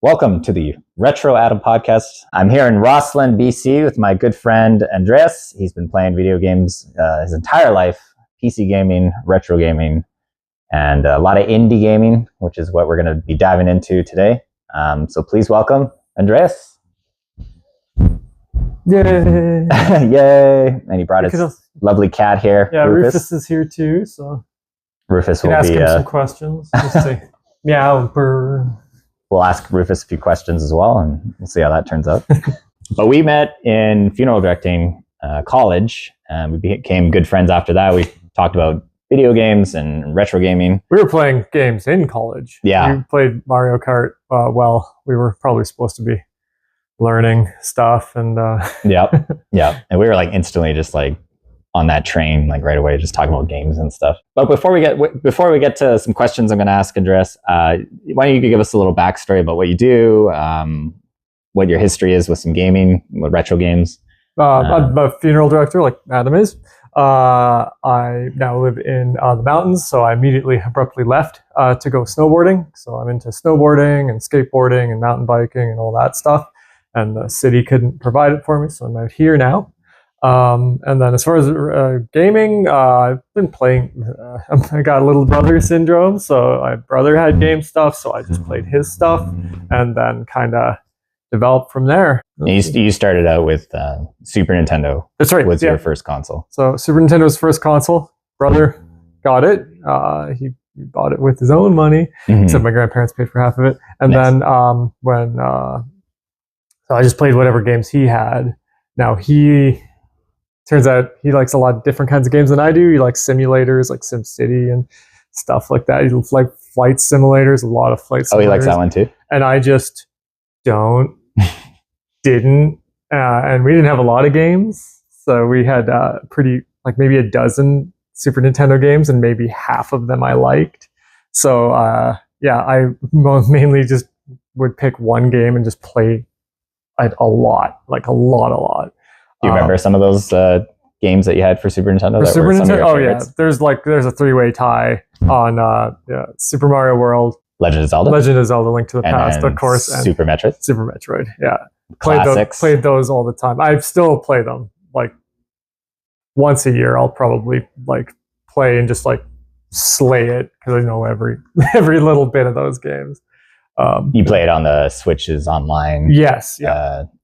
Welcome to the Retro Adam podcast. I'm here in Rossland, BC with my good friend Andreas. He's been playing video games his entire life, PC gaming, retro gaming, and a lot of indie gaming, which is what we're going to be diving into today. So please welcome Andreas. Yay! Yay! And he brought his lovely cat here. Yeah, Rufus is here too, so Rufus you will can ask be him some questions. Just say meow, purr. We'll ask Rufus a few questions as well, and we'll see how that turns out. But we met in funeral directing college, and we became good friends after that. We talked about video games and retro gaming. We were playing games in college. Yeah. We played Mario Kart. We were probably supposed to be learning stuff, and Yep. And we were like instantly just like on that train, like right away, just talking about games and stuff. But before we get to some questions I'm going to ask Andreas, why don't you give us a little backstory about what you do, what your history is with some gaming, with retro games? I'm a funeral director, like Adam is. I now live in the mountains, so I immediately abruptly left to go snowboarding. So I'm into snowboarding and skateboarding and mountain biking and all that stuff. And the city couldn't provide it for me, so I'm out here now. And then as far as gaming, I've been playing, I got a little brother syndrome, so my brother had game stuff, so I just played his stuff and then kind of developed from there. You started out with Super Nintendo. That's right. Was your first console. So Super Nintendo's first console, brother got it. He bought it with his own money, except my grandparents paid for half of it. And then so I just played whatever games he had. Now turns out he likes a lot of different kinds of games than I do. He likes simulators like SimCity and stuff like that. He likes flight simulators, a lot of flight simulators. Oh, he likes that one too? And I just didn't. And we didn't have a lot of games. So we had maybe a dozen Super Nintendo games, and maybe half of them I liked. So I mainly just would pick one game and just play a lot. Do you remember some of those games that you had for Super Nintendo? For Super Nintendo, there's a three-way tie on Super Mario World, Legend of Zelda, Link to the Past, of course, and Super Metroid. Yeah, Classics. Played those all the time. I still play them like once a year. I'll probably like play and just like slay it because I know every little bit of those games. You play it on the Switch's online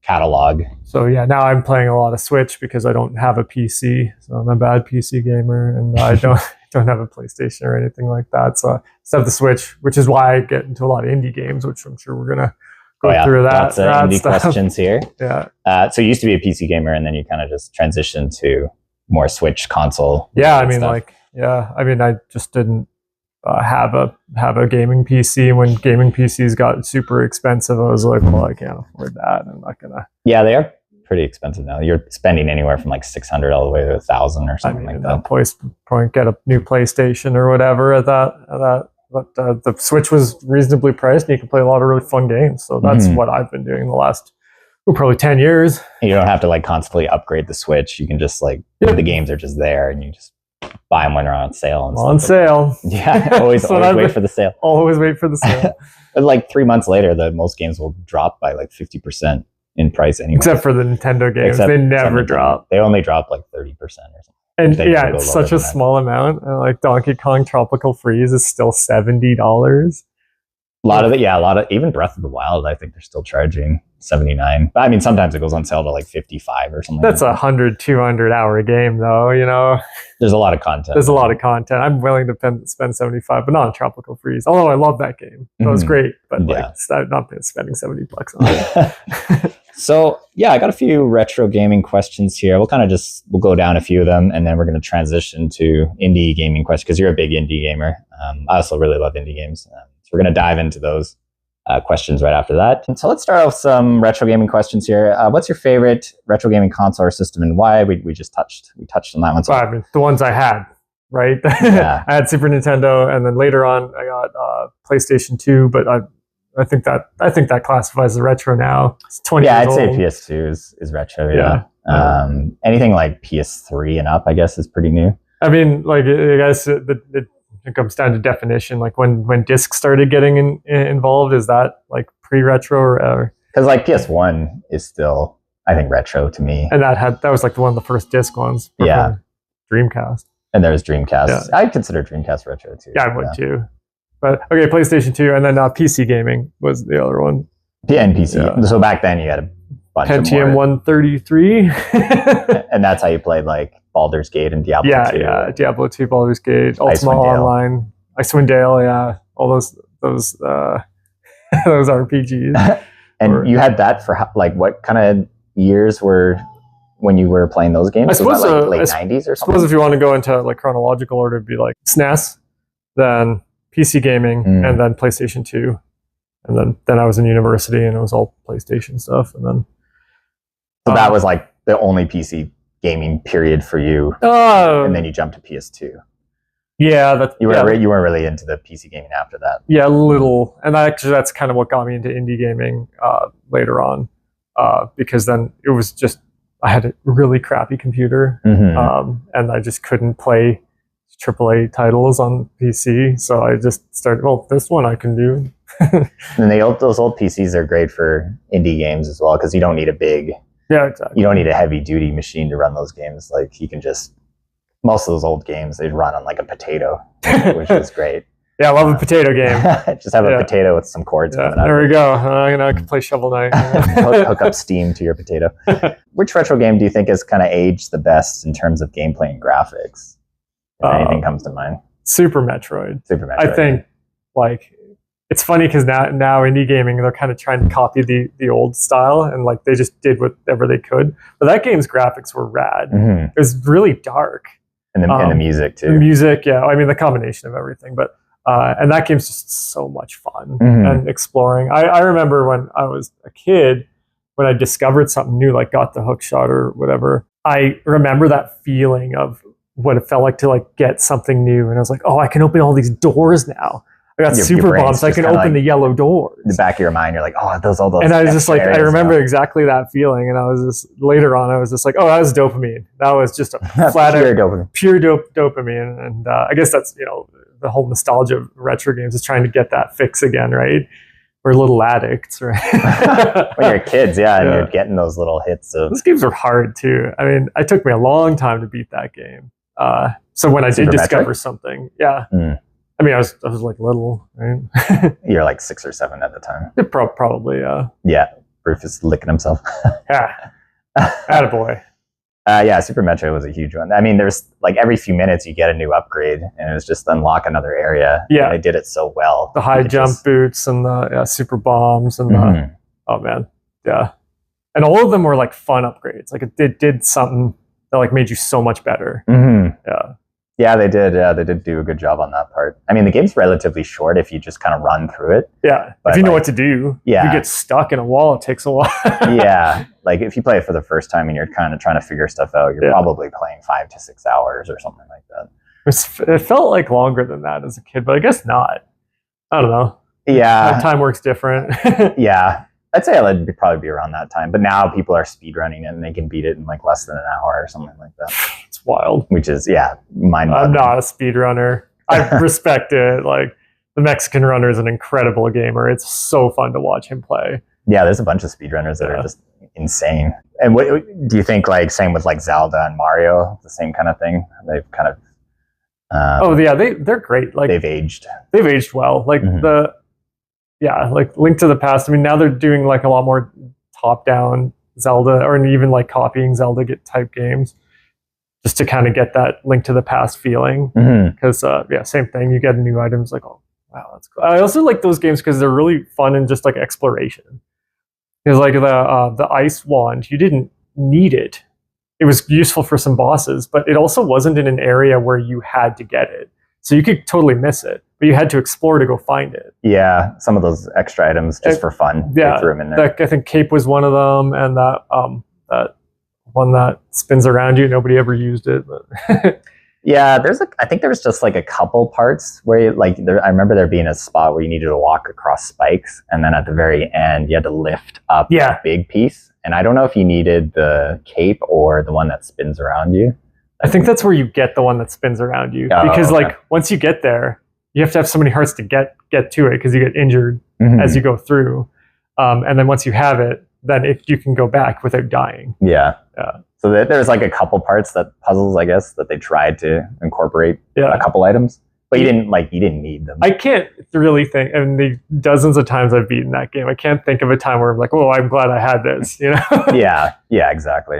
catalog. So now I'm playing a lot of Switch because I don't have a PC. So I'm a bad PC gamer, and I don't have a PlayStation or anything like that. So I just have the Switch, which is why I get into a lot of indie games, which I'm sure we're gonna go through that. Lots of indie questions here. Yeah. So you used to be a PC gamer, and then you kind of just transitioned to more Switch console. Yeah, I just didn't have a gaming PC. When gaming PCs got super expensive, I was like, well, I can't afford that. I'm not gonna. Yeah, they are pretty expensive now. You're spending anywhere from like $600 all the way to $1,000 or something like that. Point, get a new PlayStation or whatever at that. But the Switch was reasonably priced, and you can play a lot of really fun games. So that's what I've been doing the last probably 10 years. You don't have to like constantly upgrade the Switch. You can just the games are just there, and you just buy them when they're on sale. Sale. Yeah, always wait for the sale. Always wait for the sale. But like 3 months later, most games will drop by like 50% in price anyway. Except for the Nintendo games, they never drop. They only drop like 30% or something. And it's such a small amount. Like Donkey Kong Tropical Freeze is still $70. A lot of even Breath of the Wild, I think they're still charging $79. But I mean, sometimes it goes on sale to like $55 or something. That's 100-200 hour game, though. There's a lot of content. I'm willing to spend $75, but not on Tropical Freeze. Although I love that game, that was great. But not spending $70 on it. So I got a few retro gaming questions here. We'll go down a few of them, and then we're going to transition to indie gaming questions because you're a big indie gamer. I also really love indie games. So we're going to dive into those questions right after that. And so let's start off with some retro gaming questions here. What's your favorite retro gaming console or system, and why? We touched on that one. Well, I mean, the ones I had, right? Yeah. I had Super Nintendo, and then later on I got PlayStation 2, but I think that classifies as retro now. It's 20 years old. I'd say PS2 is retro. Yeah. Anything like PS3 and up, I guess, is pretty new. I mean, like, I guess it comes down to definition. Like when discs started getting involved, is that like pre-retro or because like PS1 is still, I think, retro to me. and that was like one of the first disc ones. Yeah. Dreamcast. And there's Dreamcast. Yeah. I consider Dreamcast retro too. Yeah, I would too. But okay, PlayStation 2, and then PC gaming was the other one. Yeah, and PC. Yeah. So back then you had a bunch Pentium of more, 133. and that's how you played like Baldur's Gate and Diablo 2. Yeah, Diablo 2, Baldur's Gate, Ultima Icewind Dale. Online, Icewind Dale, yeah, all those those RPGs. And you had that for like what kind of years were when you were playing those games? I suppose was that, like, late 90s or I something? suppose if you want to go into like chronological order, it'd be like SNES, then PC gaming, and then PlayStation 2. And then I was in university and it was all PlayStation stuff. And then So that was like the only PC gaming period for you. And then you jumped to PS2. Yeah, You weren't really into the PC gaming after that. Yeah, a little. And that's kind of what got me into indie gaming later on. Because then it was just, I had a really crappy computer, and I just couldn't play AAA titles on PC. So I just started, this one I can do. And those old PCs are great for indie games as well, because you don't need exactly. you don't need a heavy duty machine to run those games. Like you can just, most of those old games, they'd run on like a potato, which is great. Yeah, I love a potato game. Just have a potato with some cords coming out. There we go. I can play Shovel Knight. Hook up Steam to your potato. Which retro game do you think has kind of aged the best in terms of gameplay and graphics? If anything comes to mind. Super Metroid. Super Metroid. I think, like, it's funny because now indie gaming, they're kind of trying to copy the old style, and like they just did whatever they could. But that game's graphics were rad. It was really dark. And the music too. The music, yeah. I mean, the combination of everything. But and that game's just so much fun and exploring. I remember when I was a kid, when I discovered something new, like got the hook shot or whatever. I remember that feeling of what it felt like to like get something new, and I was like, oh, I can open all these doors now. I got super bombs. I can open the yellow doors. In the back of your mind, you're like, oh, all those. And I was just like, I remember exactly that feeling. And I was just, later on, I was just like, oh, that was dopamine. That was just a flat out pure dopamine. And I guess that's, the whole nostalgia of retro games is trying to get that fix again, right? We're little addicts, right? When you're kids, and you're getting those little hits of. Those games are hard too. I mean, it took me a long time to beat that game. So when I did discover something, I mean, I was like little, right? You're like 6 or 7 at the time. Probably, yeah. Yeah, Roof is licking himself. Yeah, attaboy. Super Metroid was a huge one. I mean, there's like every few minutes you get a new upgrade, and it was just unlock another area. Yeah, and they did it so well. The high jump boots and the super bombs and the, oh man, yeah. And all of them were like fun upgrades. Like it did something that like made you so much better. Yeah, they did. Yeah, they did do a good job on that part. I mean, the game's relatively short if you just kind of run through it. Yeah, but if you know what to do. Yeah. If you get stuck in a wall, it takes a while. Yeah, like if you play it for the first time and you're kind of trying to figure stuff out, you're probably playing 5 to 6 hours or something like that. It felt like longer than that as a kid, but I guess not. I don't know. Yeah. My time works different. Yeah. I'd say it'd probably be around that time. But now people are speedrunning it and they can beat it in like less than an hour or something like that. It's wild. Which is, mind-boggling. I'm not a speedrunner. I respect it. Like, the Mexican runner is an incredible gamer. It's so fun to watch him play. Yeah, there's a bunch of speedrunners that are just insane. And what do you think, like, same with like Zelda and Mario, the same kind of thing? They've kind of... they're great. Like, they've aged well. Like like Link to the Past. I mean, now they're doing like a lot more top-down Zelda, or even like copying Zelda type games, just to kind of get that Link to the Past feeling. Because same thing. You get new items. Like, oh wow, that's cool. I also like those games because they're really fun and just like exploration. Because like the ice wand, you didn't need it. It was useful for some bosses, but it also wasn't in an area where you had to get it. So you could totally miss it, but you had to explore to go find it. Yeah, some of those extra items just for fun. Yeah, they threw them in there. I think Cape was one of them, and that one that spins around you. Nobody ever used it. But yeah, I think there was just like a couple parts where I remember there being a spot where you needed to walk across spikes, and then at the very end you had to lift up a big piece. And I don't know if you needed the cape or the one that spins around you. I think that's where you get the one that spins around you, because okay. like once you get there, you have to have so many hearts to get to it because you get injured as you go through, and then once you have it, then you can go back without dying. Yeah. So there's like a couple parts puzzles, I guess, that they tried to incorporate a couple items, but you didn't need them. I can't really think, and the dozens of times I've beaten that game, I can't think of a time where I'm like, oh, I'm glad I had this, you know? Yeah, exactly.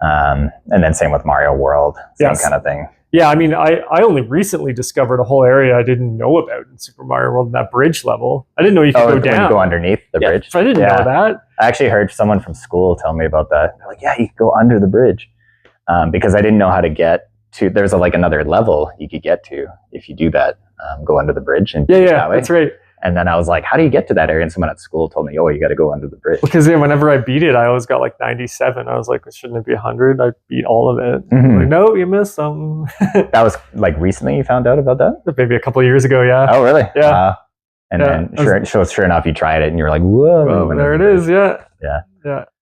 And then same with Mario World, same kind of thing. Yeah, I mean, I only recently discovered a whole area I didn't know about in Super Mario World, in that bridge level. I didn't know you could go down. Go underneath the bridge. So I didn't know that. I actually heard someone from school tell me about that. They're like, yeah, you could go under the bridge. Because I didn't know how to get to, there's like another level you could get to if you do that. Go under the bridge. And yeah, that's right. And then I was like, how do you get to that area? And someone at school told me, oh, you got to go under the bridge. Because whenever I beat it, I always got like 97. I was like, shouldn't it be 100? I beat all of it. Like, no, you missed some. That was like recently you found out about that? Maybe a couple of years ago, yeah. Oh, really? Yeah. And then sure enough, you tried it and you were like, whoa. There it is, yeah.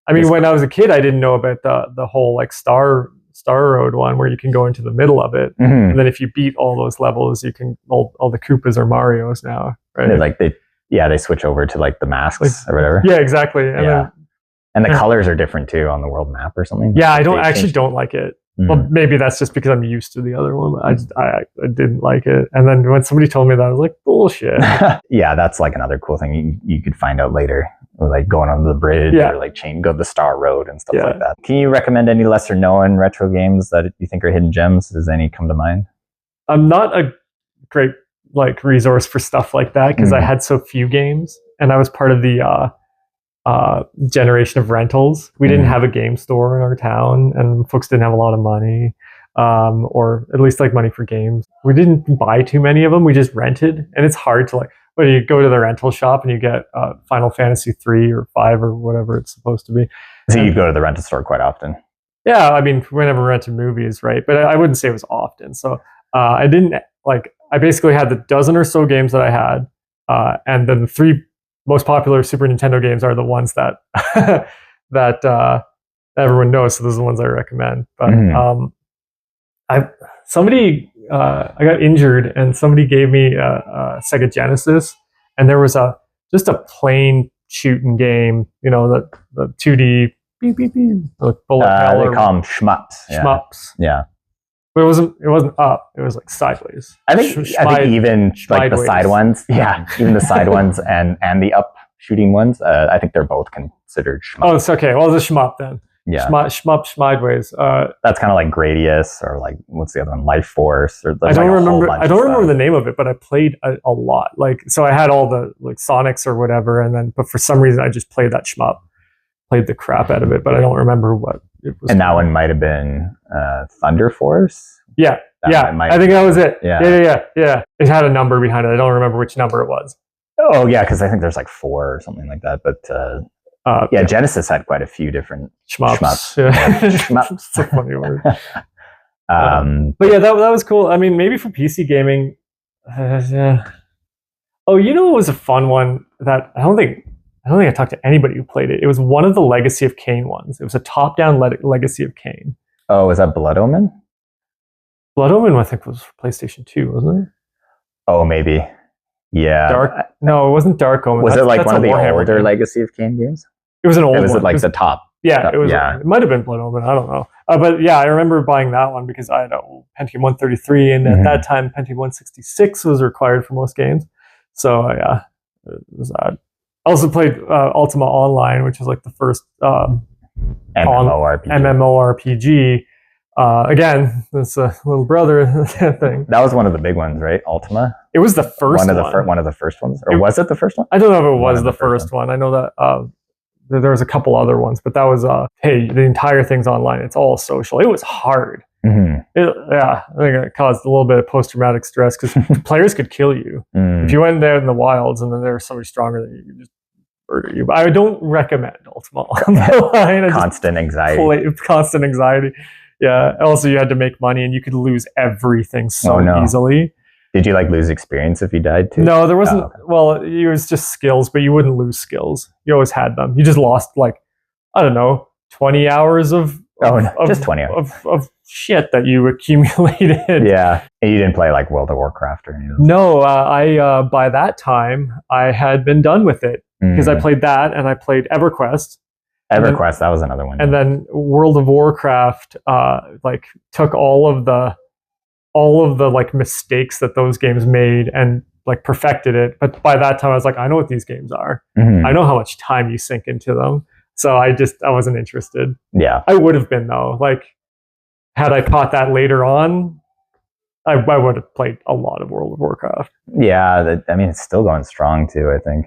I mean, when I was a kid, I didn't know about the whole like Star Road one where you can go into the middle of it. And then if you beat all those levels, you can, all the Koopas are Marios now, right? They switch over to like the masks or whatever. Yeah, exactly. And the colors are different too on the world map or something. Yeah, I don't like it. Well, maybe that's just because I'm used to the other one. I didn't like it. And then when somebody told me that, I was like, bullshit. Yeah, that's like another cool thing you could find out later. Like going under the bridge or like go the Star Road and stuff like that. Can you recommend any lesser known retro games that you think are hidden gems? Does any come to mind? I'm not a great like resource for stuff like that because I had so few games and I was part of the generation of rentals. We didn't have a game store in our town and folks didn't have a lot of money, or at least like money for games. We didn't buy too many of them. We just rented, and it's hard to like when you go to the rental shop and you get Final Fantasy 3 or 5 or whatever it's supposed to be. So you go to the rental store quite often? Yeah, I mean, whenever we rented movies, right? But I wouldn't say it was often. So I didn't I basically had the dozen or so games that I had, and then the 3 most popular Super Nintendo games are the ones that that everyone knows. So those are the ones I recommend. But I got injured, and somebody gave me a Sega Genesis, and there was just a plain shooting game. You know, the 2D beep beep beep. Like bullet hell. They call them shmups. Shmups. Yeah. But it wasn't up. It was like sideways. I think even like the side ones, even the side ones and the up shooting ones, I think they're both considered shmup. Oh, it's okay. Well, it's a shmup then. Yeah. Shmup, Schmideways. That's kind of like Gradius or like what's the other one? Life Force. Or I don't remember the name of it, but I played a lot. Like so, I had all the like Sonics or whatever, but for some reason, I just played that shmup. Played the crap out of it, but I don't remember what it was. And that one might have been Thunder Force. Yeah, I think that was it. Yeah. It had a number behind it. I don't remember which number it was. Oh yeah, because I think there's like 4 or something like that. But Genesis had quite a few different shmups. Yeah. It's a funny word. But yeah, that was cool. I mean, maybe for PC gaming. Oh, you know, it was a fun one that I don't think I talked to anybody who played it. It was one of the Legacy of Kain ones. It was a top-down Legacy of Kain. Oh, is that Blood Omen? Blood Omen, I think, was for PlayStation 2, wasn't it? Oh, maybe. Yeah. No, it wasn't Dark Omen. Was it like one of the older Legacy of Kain games? It was an old one. Was it like the top? Yeah, it was. Yeah. It might have been Blood Omen. I don't know. But yeah, I remember buying that one because I had a Pentium 133, and at that time, Pentium 166 was required for most games. So yeah, it was that. I also played Ultima Online, which was like the first MMORPG. Again, it's a little brother thing. That was one of the big ones, right? Ultima. It was the first one. One of the first ones, or was it the first one? I don't know if it was the first one. I know that there was a couple other ones, but that was hey, the entire thing's online. It's all social. It was hard. I think it caused a little bit of post-traumatic stress because players could kill you if you went there in the wilds, and then there was somebody stronger than you, just murder you. But I don't recommend Ultima Online. Constant anxiety. Constant anxiety. Yeah. Also, you had to make money, and you could lose everything so easily. Did you like lose experience if you died too? No, there wasn't. Well, it was just skills, but you wouldn't lose skills. You always had them. You just lost 20 hours of Oh, no, just 20 of shit that you accumulated. Yeah, and you didn't play like World of Warcraft or anything. No, I by that time I had been done with it because I played that and I played EverQuest. EverQuest, that was another one. And then World of Warcraft, like took all of the like mistakes that those games made and like perfected it. But by that time, I was like, I know what these games are. I know how much time you sink into them. So I wasn't interested. Yeah, I would have been though. Like, had I caught that later on, I would have played a lot of World of Warcraft. Yeah, I mean, it's still going strong too, I think.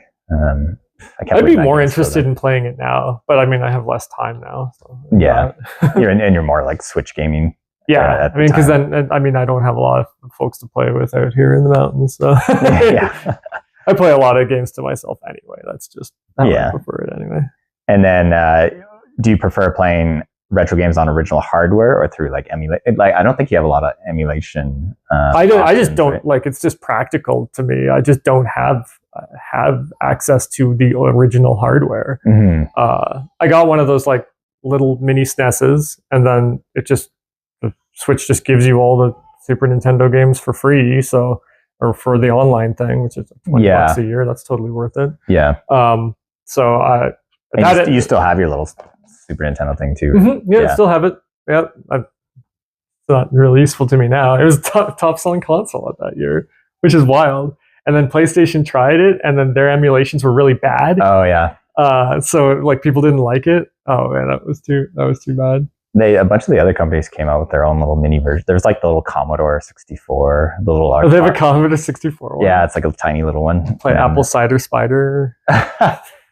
I'd be more interested in playing it now, but I mean, I have less time now. So yeah, you're more like Switch gaming. Yeah, I mean, because then I don't have a lot of folks to play with out here in the mountains. So yeah, I play a lot of games to myself anyway. That's just how I prefer it anyway. And then, do you prefer playing retro games on original hardware or through like emulate? Like, I don't think you have a lot of emulation. I just don't right? Like. It's just practical to me. I just don't have access to the original hardware. I got one of those like little mini SNESes, and then the Switch just gives you all the Super Nintendo games for free. So, or for the online thing, which is $20 a year. That's totally worth it. Yeah. So you still have your little Super Nintendo thing too. I still have it. Yeah. It's not really useful to me now. It was top selling console at that year, which is wild. And then PlayStation tried it, and then their emulations were really bad. Oh yeah. So like people didn't like it. Oh man, that was too bad. A bunch of the other companies came out with their own little mini version. There's like the little Commodore 64, the little. Oh, they have a Commodore 64 one. Yeah, it's like a tiny little one. Play Apple Cider Spider.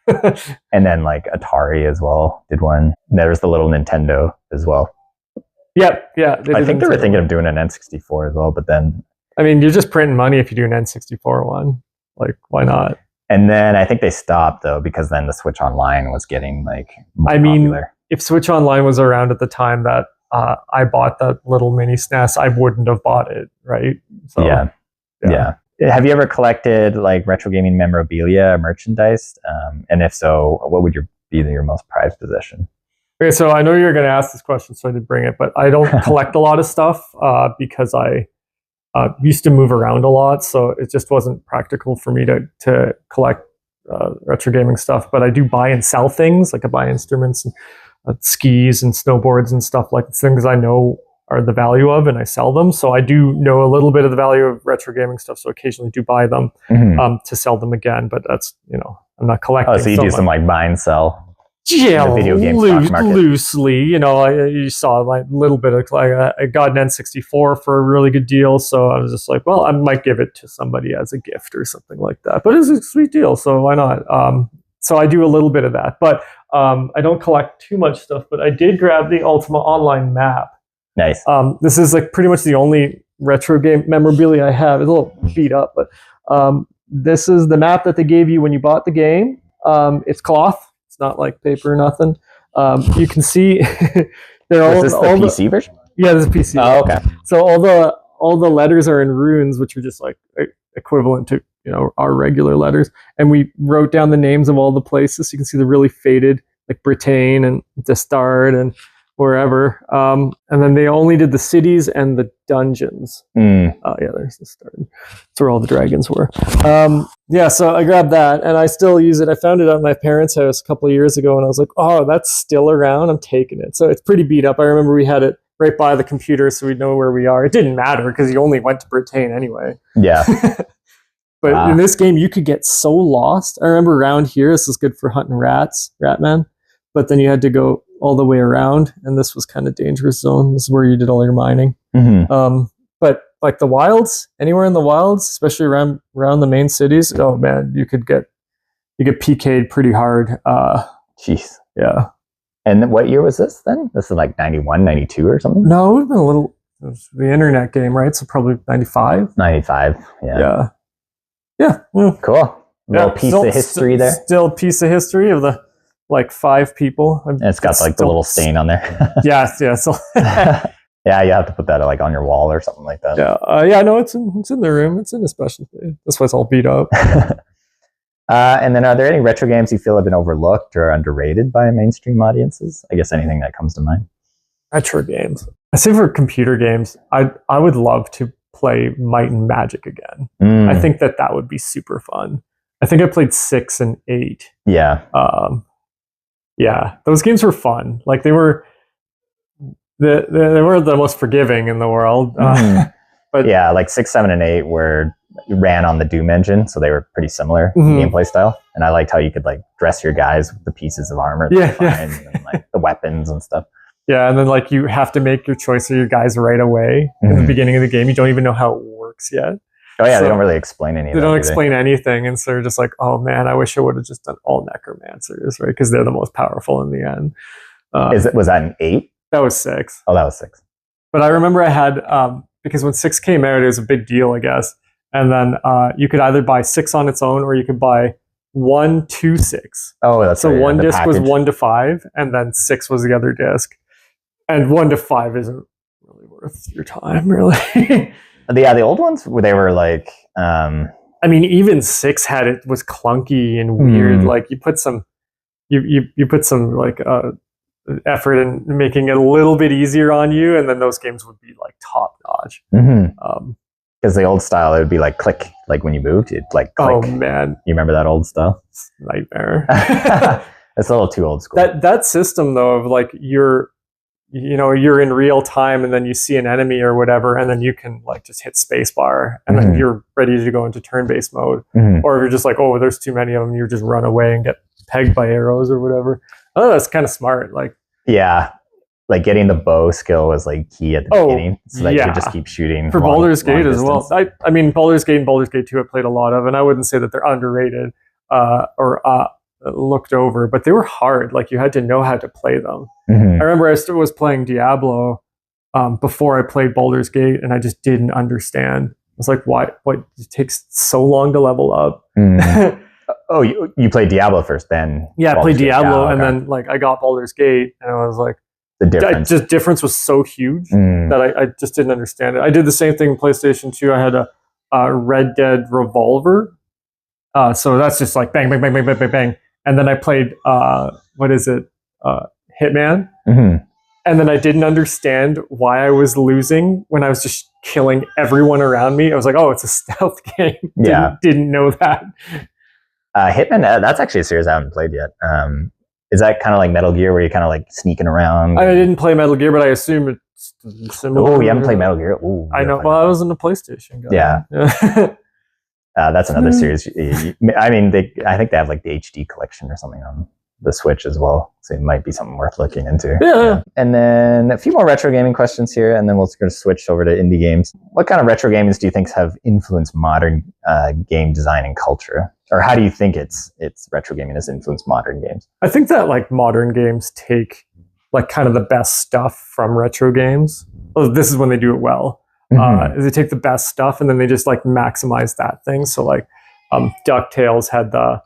And then like Atari as well did one. And there's the little Nintendo as well. Yeah. I think they were thinking of doing an N64 as well, but then. I mean, you're just printing money if you do an N64 one. Like, why not? And then I think they stopped though because then the Switch Online was getting like more popular. If Switch Online was around at the time that I bought that little mini SNES, I wouldn't have bought it, right? So, yeah. Have you ever collected like retro gaming memorabilia or merchandise? And if so, what would be your most prized possession? Okay, so I know you're going to ask this question, so I did bring it, but I don't collect a lot of stuff because I used to move around a lot, so it just wasn't practical for me to collect retro gaming stuff. But I do buy and sell things, like I buy instruments and skis and snowboards and stuff, like things I know are the value of, and I sell them. So I do know a little bit of the value of retro gaming stuff, so occasionally do buy them to sell them again. But that's, I'm not collecting. Oh, so you do some like buy and sell. Yeah, video game loosely. You saw like a little bit of like I got an N64 for a really good deal, so I was just like, well, I might give it to somebody as a gift or something like that. But it's a sweet deal, so why not? So I do a little bit of that, but I don't collect too much stuff. But I did grab the Ultima Online map. Nice. This is like pretty much the only retro game memorabilia I have. It's a little beat up, but this is the map that they gave you when you bought the game. It's cloth. It's not like paper or nothing. You can see they're all. Is this the PC version? Yeah, this is PC. Oh, okay. So all the letters are in runes, which are just like equivalent to our regular letters. And we wrote down the names of all the places. So you can see the really faded, like Britain and Destard and wherever. And then they only did the cities and the dungeons. Yeah, there's Destard. That's where all the dragons were. Yeah, so I grabbed that, and I still use it. I found it at my parents' house a couple of years ago, and I was like, oh, that's still around. I'm taking it. So it's pretty beat up. I remember we had it right by the computer, so we'd know where we are. It didn't matter, because you only went to Britain anyway. Yeah. But in this game, you could get so lost. I remember around here, this is good for hunting rats, Ratman, but then you had to go all the way around, and this was kind of dangerous zone. This is where you did all your mining. But like the wilds, anywhere in the wilds, especially around the main cities, oh man, you get PK'd pretty hard. Jeez. Yeah. And what year was this then? This is like 91, 92 or something? No, it would have been it was the internet game, right? So probably 95. 95, yeah. Yeah. Cool. Little piece of history there. Still a piece of history of the like 5 people. And it's got like the little stain on there. Yeah. So yeah, you have to put that like on your wall or something like that. Yeah. No, it's in the room. It's in a specialty. That's why it's all beat up. And then are there any retro games you feel have been overlooked or underrated by mainstream audiences? I guess anything that comes to mind. Retro games. I say for computer games, I would love to play Might and Magic again. I think that would be super fun. I think I played 6 and 8. Yeah. Yeah, those games were fun. Like they were the most forgiving in the world. But yeah, like 6, 7, and 8 ran on the Doom engine, so they were pretty similar gameplay style. And I liked how you could like dress your guys with the pieces of armor, and like the weapons and stuff. Yeah, and then like you have to make your choice of your guys right away in the beginning of the game. You don't even know how it works yet. Oh yeah, so they don't really explain anything. They don't explain anything, and so they're just like, oh man, I wish I would have just done all necromancers, right? Because they're the most powerful in the end. Was that an 8? That was 6. Oh, that was 6. But I remember I had because when 6 came out, it was a big deal, I guess. And then you could either buy 6 on its own, or you could buy 1, 2, 6. Oh, that's so right, one disc package. was 1 to 5, and then 6 was the other disc. And 1 to 5 isn't really worth your time, really. Yeah, the old ones, they were like. I mean, even 6 was clunky and weird. Like you put some, you put some like effort in making it a little bit easier on you, and then those games would be like top notch. Because the old style, it would be like click, like when you moved, it'd like click. Oh man, you remember that old style? Nightmare. It's a little too old school. That system though of like you're in real time, and then you see an enemy or whatever, and then you can like just hit spacebar, and then you're ready to go into turn-based mode. Or if you're just like, oh, there's too many of them, you just run away and get pegged by arrows or whatever. Oh, that's kind of smart. Like, yeah, like getting the bow skill was like key at the beginning, so that you could just keep shooting. For Baldur's Gate as well. I mean, Baldur's Gate and Baldur's Gate 2 I played a lot of, and I wouldn't say that they're underrated or looked over, but they were hard. Like you had to know how to play them. I remember I was playing Diablo before I played Baldur's Gate, and I just didn't understand. I was like, why? What? It takes so long to level up. Oh, you played Diablo first, then? Yeah, I played Diablo, and then like I got Baldur's Gate, and I was like, the difference. The difference was so huge that I just didn't understand it. I did the same thing in PlayStation 2. I had a Red Dead Revolver. So that's just like bang, bang, bang, bang, bang, bang, bang. And then I played, Hitman. And then I didn't understand why I was losing when I was just killing everyone around me. I was like, oh, it's a stealth game. Didn't know that. Hitman, that's actually a series I haven't played yet. Is that kind of like Metal Gear, where you're kind of like sneaking around? I didn't play Metal Gear, but I assume it's similar. Oh, you haven't played Metal Gear? Ooh, I know. Well, I was in the PlayStation guy. Yeah. That's another series. I mean, I think they have like the HD collection or something on the Switch as well, so it might be something worth looking into. Yeah. And then a few more retro gaming questions here, and then we're going to switch over to indie games. What kind of retro games do you think have influenced modern game design and culture? Or how do you think it's retro gaming has influenced modern games? I think that like modern games take like kind of the best stuff from retro games. Well, this is when they do it well. They take the best stuff and then they just like maximize that thing. So like DuckTales had the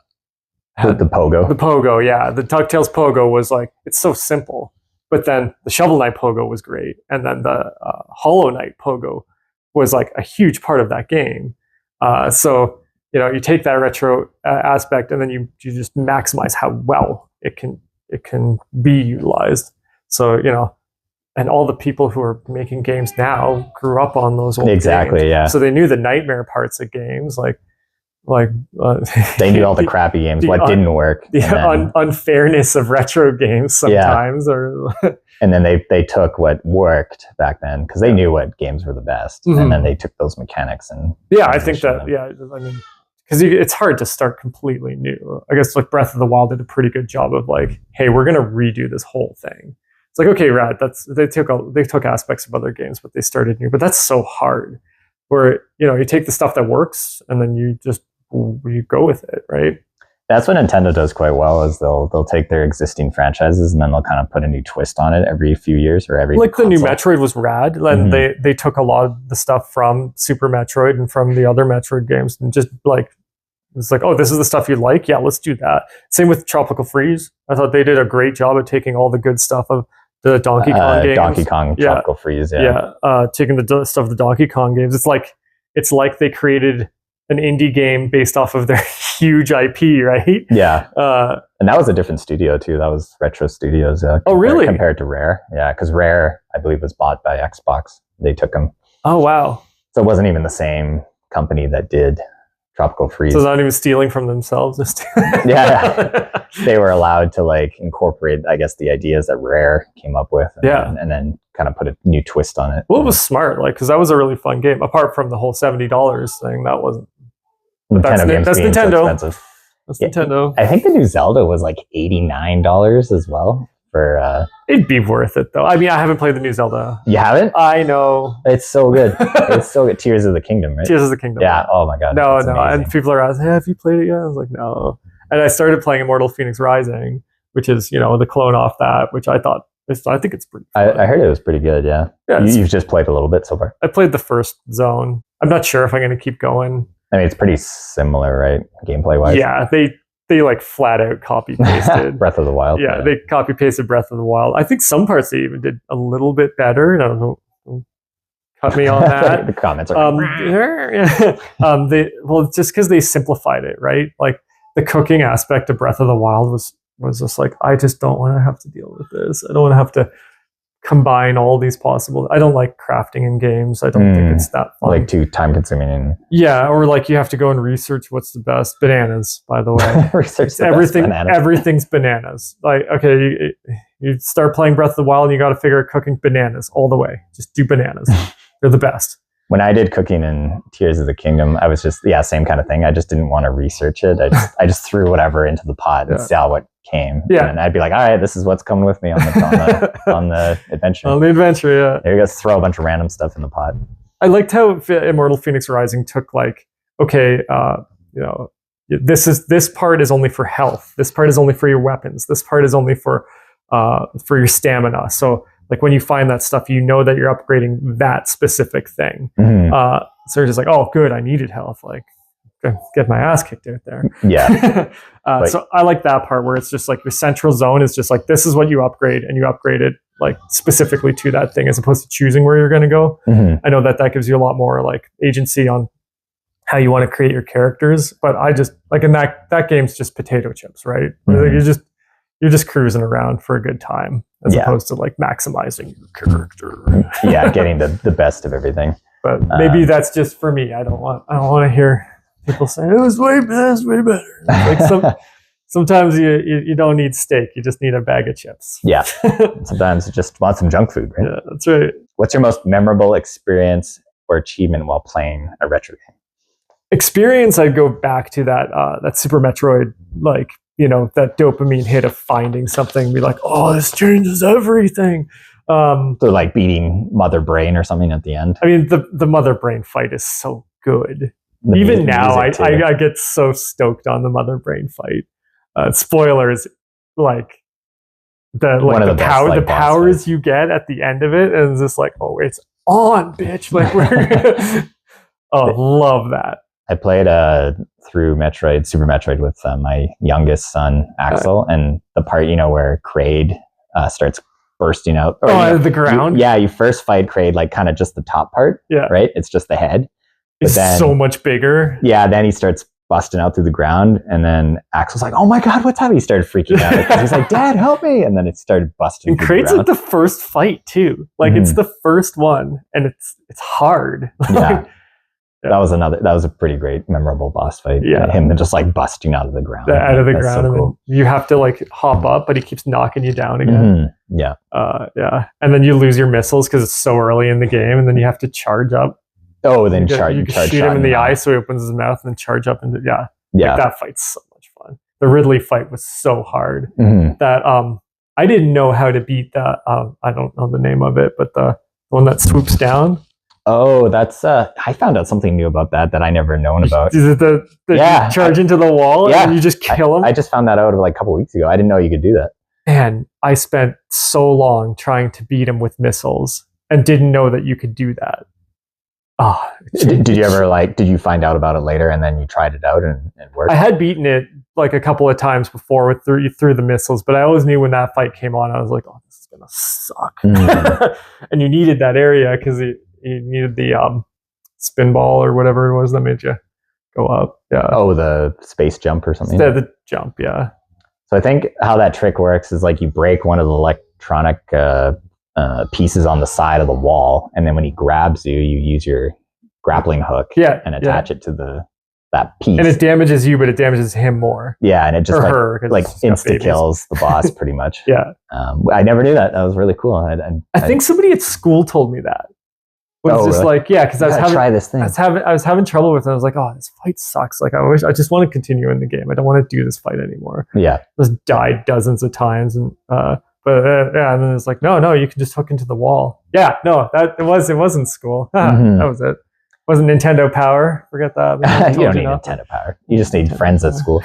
Pogo. The Pogo, yeah. The DuckTales Pogo was like, it's so simple. But then the Shovel Knight Pogo was great. And then the Hollow Knight Pogo was like a huge part of that game. So you take that retro aspect and then you just maximize how well it can be utilized. So, and all the people who are making games now grew up on those old games. Yeah. So they knew the nightmare parts of games, like they knew all the crappy games, what didn't work. The unfairness of retro games sometimes. Yeah. And then they took what worked back then, because they knew what games were the best. And then they took those mechanics and... Yeah, I think that, I mean... Because it's hard to start completely new. I guess like Breath of the Wild did a pretty good job of like, hey, we're going to redo this whole thing. It's like, okay, rad. They took aspects of other games, but they started new. But that's so hard. Where you take the stuff that works and then you go with it, right? That's what Nintendo does quite well. Is they'll take their existing franchises and then they'll kind of put a new twist on it every few years or every like console. The new Metroid was rad. And they took a lot of the stuff from Super Metroid and from the other Metroid games and just like. It's like, oh, this is the stuff you like? Yeah, let's do that. Same with Tropical Freeze. I thought they did a great job of taking all the good stuff of the Donkey Kong games. Donkey Kong, Tropical Freeze, taking the stuff of the Donkey Kong games. It's like they created an indie game based off of their huge IP, right? Yeah. And that was a different studio too. That was Retro Studios. Oh, really? Compared to Rare. Yeah, because Rare, I believe, was bought by Xbox. They took them. Oh, wow. So it wasn't even the same company that did Tropical Freeze. So not even stealing from themselves. Yeah. They were allowed to like incorporate, I guess, the ideas that Rare came up with. And then kind of put a new twist on it. Well, it was smart, like, because that was a really fun game. Apart from the whole $70 thing, that wasn't. That's Nintendo. So that's Nintendo. I think the new Zelda was like $89 as well. For it'd be worth it though. I mean, I haven't played the new Zelda. You haven't? I know. It's so good. It's so good. Tears of the Kingdom, right? Tears of the Kingdom. Yeah. Oh my god. No. And people are asking, hey, have you played it yet? I was like, no. And I started playing Immortal Phoenix Rising, which is the clone off that, which I think it's pretty fun. I heard it was pretty good. Yeah. You've just played a little bit so far. I played the first zone. I'm not sure if I'm going to keep going. I mean, it's pretty similar, right? Gameplay wise. Yeah. They like flat out copy pasted Breath of the Wild. Yeah, they copy pasted Breath of the Wild. I think some parts they even did a little bit better. I don't know. Cut me on that. The comments are just because they simplified it, right? Like the cooking aspect of Breath of the Wild was just like, I just don't want to have to deal with this. I don't want to have to combine all these possible. I don't like crafting in games. I don't think it's that fun. Like too time consuming. Yeah, or like you have to go and research what's the best bananas. By the way, research everything. Best bananas. Everything's bananas. Like okay, you start playing Breath of the Wild, and you got to figure out cooking bananas all the way. Just do bananas. They're the best. When I did cooking in Tears of the Kingdom, I was just same kind of thing. I just didn't want to research it. I just threw whatever into the pot and saw what came. Yeah, and I'd be like, all right, this is what's coming with me on the adventure. On the adventure, yeah. There you go. Throw a bunch of random stuff in the pot. I liked how Immortal Phoenix Rising took like, okay, this part is only for health. This part is only for your weapons. This part is only for your stamina. So like when you find that stuff, you know that you're upgrading that specific thing. Mm-hmm. So you're just like, oh, good, I needed health. Like, get my ass kicked out there. Yeah. So I like that part where it's just like the central zone is just like, this is what you upgrade, and you upgrade it like specifically to that thing as opposed to choosing where you're going to go. Mm-hmm. I know that gives you a lot more like agency on how you want to create your characters. But I just like in that game's just potato chips, right? Mm-hmm. Like you're just cruising around for a good time as opposed to like maximizing your character. Yeah, getting the best of everything. But maybe that's just for me. I don't want to hear people say it was way better. Like sometimes you don't need steak. You just need a bag of chips. Yeah. Sometimes you just want some junk food, right? Yeah, that's right. What's your most memorable experience or achievement while playing a retro game? Experience, I'd go back to that Super Metroid, like, that dopamine hit of finding something, be like, oh, this changes everything. So like beating Mother Brain or something at the end. I mean, the Mother Brain fight is so good. Even now, I get so stoked on the Mother Brain fight. Spoilers, like the powers you get at the end of it, and it's just like, oh, it's on, bitch! Like love that. I played through Super Metroid with my youngest son Axel, and the part where Kraid starts bursting out. Out of the ground. You first fight Kraid like kind of just the top part. Yeah, right. It's just the head. It's so much bigger. Yeah, then he starts busting out through the ground, and then Axel's like, "Oh my god, what's happening?" He started freaking out because he's like, "Dad, help me!" And then it started busting. And Kraid's like the first fight too. Like it's the first one, and it's hard. Yeah. That was a pretty great, memorable boss fight. Yeah. Him just like busting out of the ground. Out of the ground. So cool. And you have to like hop up, but he keeps knocking you down again. Mm-hmm. Yeah. Yeah. And then you lose your missiles because it's so early in the game, and then you have to charge up. Oh, then charge. You can shoot him in the eye so he opens his mouth and then charge up into Like that fight's so much fun. The Ridley fight was so hard that I didn't know how to beat that. I don't know the name of it, but the one that swoops down. Oh, that's I found out something new about that I never known about. Is it the you charge into the wall and you just kill him? I just found that out like a couple weeks ago. I didn't know you could do that. And I spent so long trying to beat him with missiles and didn't know that you could do that. Oh, did you ever did you find out about it later and then you tried it out and worked? I had beaten it like a couple of times before through the missiles, but I always knew when that fight came on, I was like, oh, this is going to suck. And you needed that area because you needed the spin ball or whatever it was that made you go up. Yeah. Oh, the space jump or something. The jump. Yeah. So I think how that trick works is like you break one of the electronic pieces on the side of the wall, and then when he grabs you, you use your grappling hook and attach it to that piece. And it damages you, but it damages him more. Yeah, and it just like insta kills the boss pretty much. Yeah. I never knew that. That was really cool. I think somebody at school told me that. Because I was try this thing. I was having trouble with it. I was like, oh, this fight sucks. Like I just want to continue in the game. I don't want to do this fight anymore. Yeah. I just died dozens of times, and and then it's like, no, you can just hook into the wall. Yeah, no, it wasn't school. That was it. Wasn't Nintendo Power. Forget that. You don't need Nintendo Power. You just need friends at school.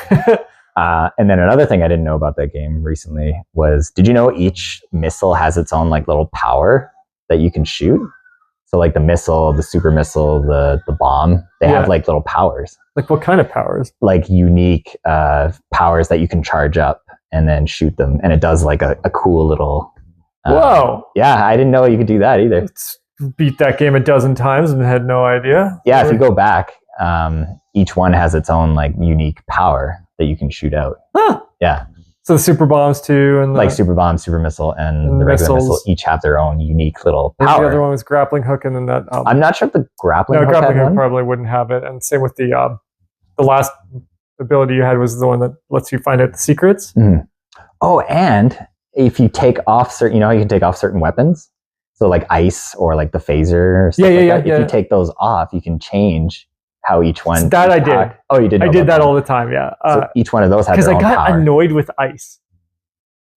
And then another thing I didn't know about that game recently was, did you know each missile has its own like little power that you can shoot? So like the missile, the super missile, the bomb, they have like little powers. Like what kind of powers? Like unique powers that you can charge up and then shoot them. And it does like a cool little... Whoa! Yeah, I didn't know you could do that either. Beat that game a dozen times and had no idea. Yeah, if you go back, each one has its own like unique power that you can shoot out. Huh. Yeah. So the super bombs too, and like super bomb, super missile, and the regular missile each have their own unique little power. The other one was grappling hook, and then that. I'm not sure if the grappling hook grappling had hook probably wouldn't have it, and same with the last ability you had was the one that lets you find out the secrets. Mm. Oh, and if you take off certain, you can take off certain weapons, so like ice or like the phaser. Or stuff If you take those off, you can change how each one. That I did. Oh, you did. I did that all the time. Yeah. So each one of those has their own power. Because I got annoyed with ice.